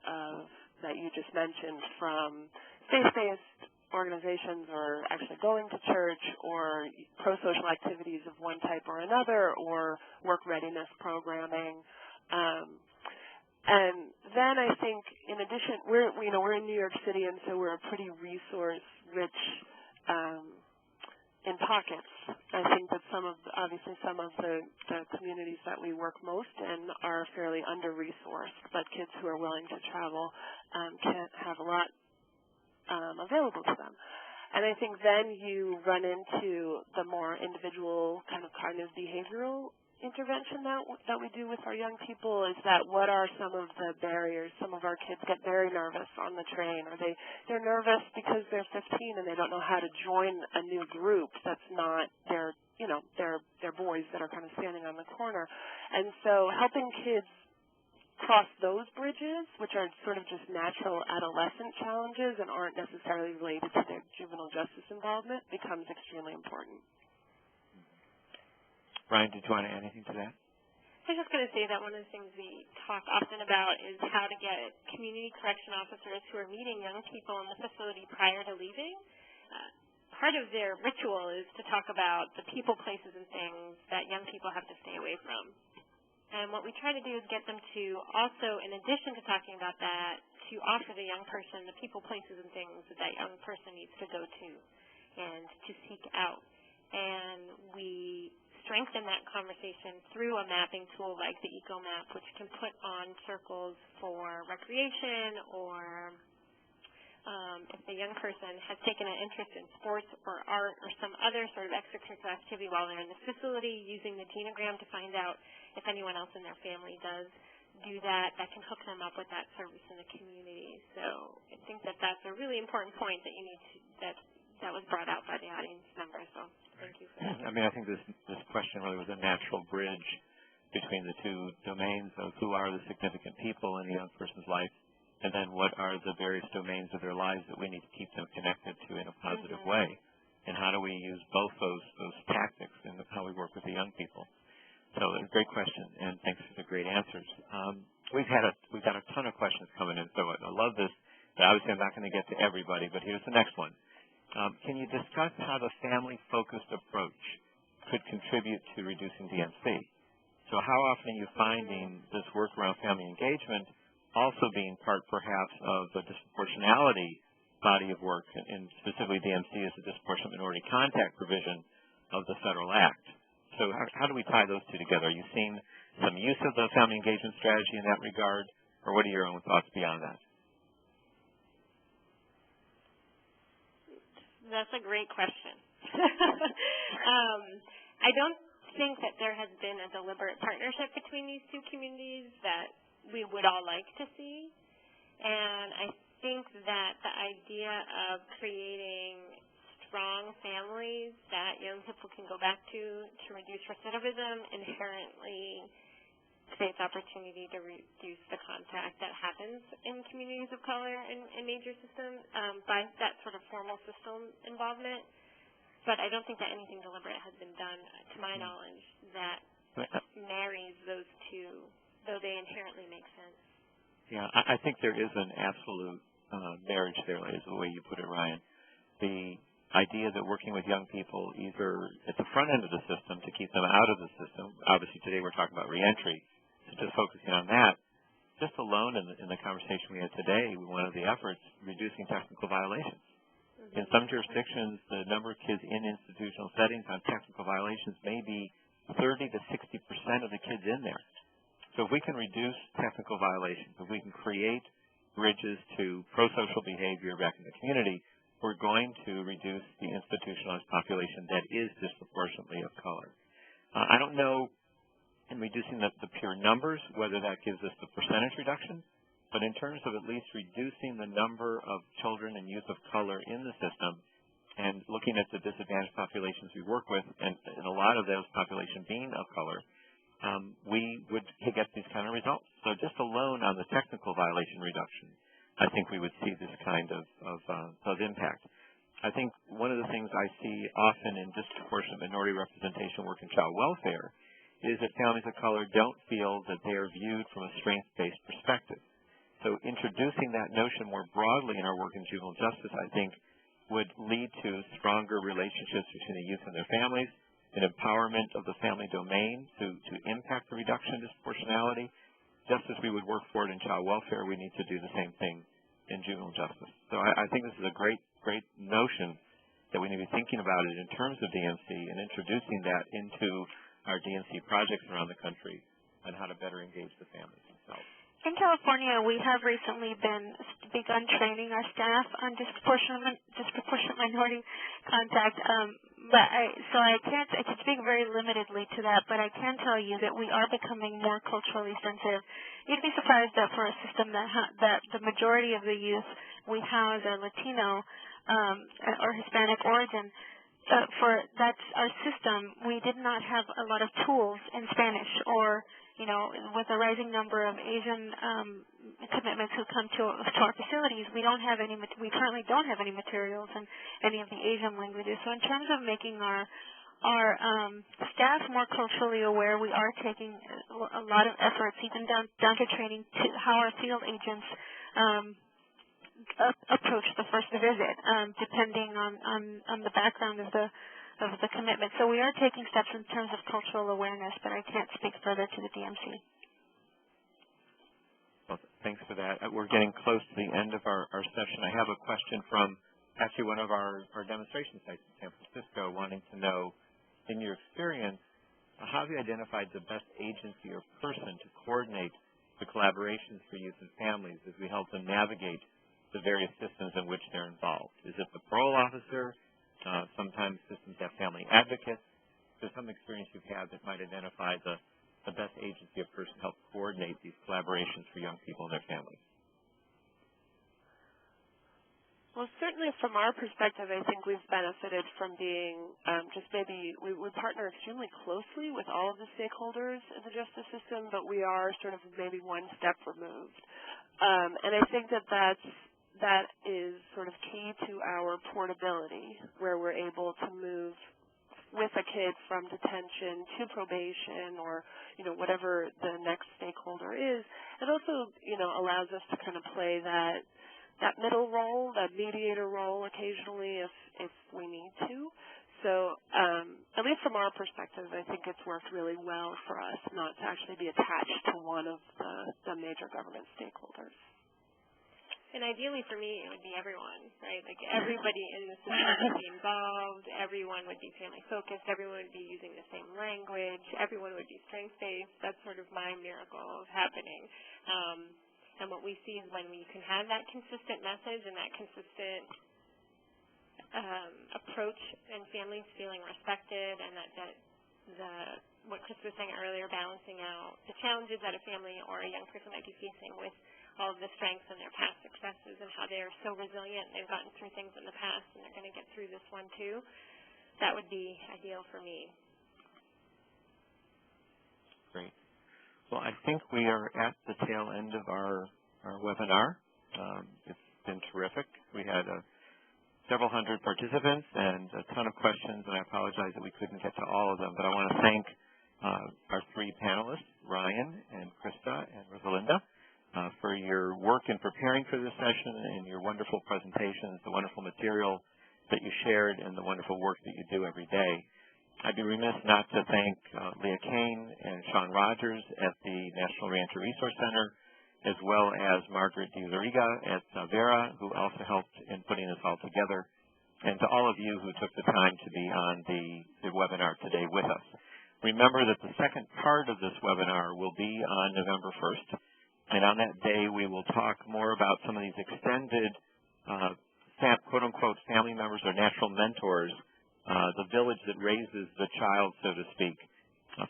that you just mentioned, from faith-based organizations or actually going to church or pro-social activities of one type or another, or work readiness programming. And then I think, in addition, we're in New York City, and so we're a pretty resource-rich in pockets. I think that some of the communities that we work most in are fairly under-resourced, but kids who are willing to travel can't have a lot available to them. And I think then you run into the more individual kind of cognitive behavioral intervention that we do with our young people. Is that what are some of the barriers? Some of our kids get very nervous on the train, or they're nervous because they're 15 and they don't know how to join a new group that's not their boys that are kind of standing on the corner. And so helping kids cross those bridges, which are sort of just natural adolescent challenges and aren't necessarily related to their juvenile justice involvement, becomes extremely important. Ryan, did you want to add anything to that? I was just going to say that one of the things we talk often about is how to get community correction officers who are meeting young people in the facility prior to leaving. Part of their ritual is to talk about the people, places, and things that young people have to stay away from. And what we try to do is get them to also, in addition to talking about that, to offer the young person the people, places, and things that young person needs to go to and to seek out. And we strengthen that conversation through a mapping tool like the Ecomap, which can put on circles for recreation, or if the young person has taken an interest in sports or art or some other sort of extracurricular activity while they're in the facility, using the Genogram to find out if anyone else in their family does do that can hook them up with that service in the community. So I think that that's a really important point that you need to, that was brought out by the audience member. So thank you for that. I mean, I think this question really was a natural bridge between the two domains of who are the significant people in a young person's life, and then what are the various domains of their lives that we need to keep them connected to in a positive way, and how do we use both those tactics in how we work with the young people. So a great question, and thanks for the great answers. We've got a ton of questions coming in, so I love this, but obviously I'm not going to get to everybody, but here's the next one. Can you discuss how the family-focused approach could contribute to reducing DMC? So how often are you finding this work around family engagement also being part, perhaps, of the disproportionality body of work, and specifically DMC is the disproportionate minority contact provision of the federal act? So how do we tie those two together? Are you seeing some use of the family engagement strategy in that regard, or what are your own thoughts beyond that? That's a great question. I don't think that there has been a deliberate partnership between these two communities that we would all like to see. And I think that the idea of creating strong families that young people can go back to reduce recidivism inherently creates opportunity to reduce the contact that happens in communities of color in major systems by that sort of formal system involvement. but I don't think that anything deliberate has been done, to my knowledge, that marries those two, though they inherently make sense. Yeah, I think there is an absolute marriage there, is the way you put it, Ryan. The idea that working with young people either at the front end of the system to keep them out of the system, obviously today we're talking about reentry, so just focusing on that, just alone in the conversation we had today, one of the efforts, reducing technical violations. In some jurisdictions, the number of kids in institutional settings on technical violations may be 30 to 60% of the kids in there. So if we can reduce technical violations, if we can create bridges to pro-social behavior back in the community, we're going to reduce the institutionalized population that is disproportionately of color. I don't know in reducing the pure numbers whether that gives us the percentage reduction, but in terms of at least reducing the number of children and youth of color in the system and looking at the disadvantaged populations we work with, and a lot of those populations being of color, we would get these kind of results. So just alone on the technical violation reduction, I think we would see this kind of impact. I think one of the things I see often in disproportionate minority representation work in child welfare is that families of color don't feel that they are viewed from a strengths-based perspective. So introducing that notion more broadly in our work in juvenile justice, I think, would lead to stronger relationships between the youth and their families, an empowerment of the family domain to impact the reduction in disproportionality. Just as we would work for it in child welfare, we need to do the same thing in juvenile justice. So I think this is a great notion that we need to be thinking about it in terms of DMC and introducing that into our DMC projects around the country on how to better engage the families themselves. In California, we have recently begun training our staff on disproportionate minority contact. So I can speak very limitedly to that, but I can tell you that we are becoming more culturally sensitive. You'd be surprised that for a system that the majority of the youth we house are Latino or Hispanic origin. That's our system. We did not have a lot of tools in Spanish, or with a rising number of Asian commitments who come to our facilities, we currently don't have any materials in any of the Asian languages. So in terms of making our staff more culturally aware, we are taking a lot of efforts, even down to training to how our field agents approach the first visit, depending on the background of the commitment. So we are taking steps in terms of cultural awareness, but I can't speak further to the DMC. Well, thanks for that. We're getting close to the end of our session. I have a question from actually one of our demonstration sites in San Francisco, wanting to know, in your experience, how have you identified the best agency or person to coordinate the collaborations for youth and families as we help them navigate the various systems in which they're involved? Is it the parole officer? Sometimes systems have family advocates. There's some experience you've had that might identify the best agency or person to help coordinate these collaborations for young people and their families. Well, certainly from our perspective, I think we've benefited from being we partner extremely closely with all of the stakeholders in the justice system, but we are sort of maybe one step removed. And I think that is sort of key to our portability, where we're able to move with a kid from detention to probation, or whatever the next stakeholder is. It also allows us to kind of play that middle role, that mediator role occasionally if we need to. So at least from our perspective, I think it's worked really well for us not to actually be attached to one of the major government stakeholders. And ideally for me, it would be everyone, right? Like everybody in the system would be involved, everyone would be family-focused, everyone would be using the same language, everyone would be strength-based. That's sort of my miracle of happening. And what we see is when we can have that consistent message and that consistent approach, and families feeling respected, and what Chris was saying earlier, balancing out the challenges that a family or a young person might be facing with all of the strengths and their past successes and how they are so resilient. They've gotten through things in the past, and they're going to get through this one too. That would be ideal for me. Great. Well, I think we are at the tail end of our webinar. It's been terrific. We had several hundred participants and a ton of questions, and I apologize that we couldn't get to all of them, but I want to thank our three panelists, Ryan and Krista and Rosalinda, for your work in preparing for this session and your wonderful presentations, the wonderful material that you shared, and the wonderful work that you do every day. I'd be remiss not to thank Leah Kane and Sean Rogers at the National Reentry Resource Center, as well as Margaret DiLariga at Vera, who also helped in putting this all together, and to all of you who took the time to be on the webinar today with us. Remember that the second part of this webinar will be on November 1st, and on that day we will talk more about some of these extended quote-unquote family members or natural mentors, the village that raises the child, so to speak,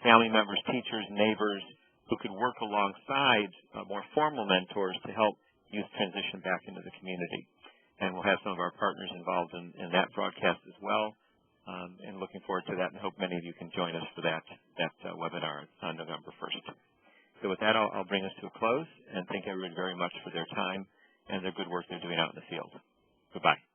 family members, teachers, neighbors, who could work alongside more formal mentors to help youth transition back into the community. And we'll have some of our partners involved in that broadcast as well, and looking forward to that, and hope many of you can join us for that webinar on November 1st. So with that, I'll bring us to a close, and thank everyone very much for their time and the good work they're doing out in the field. Goodbye.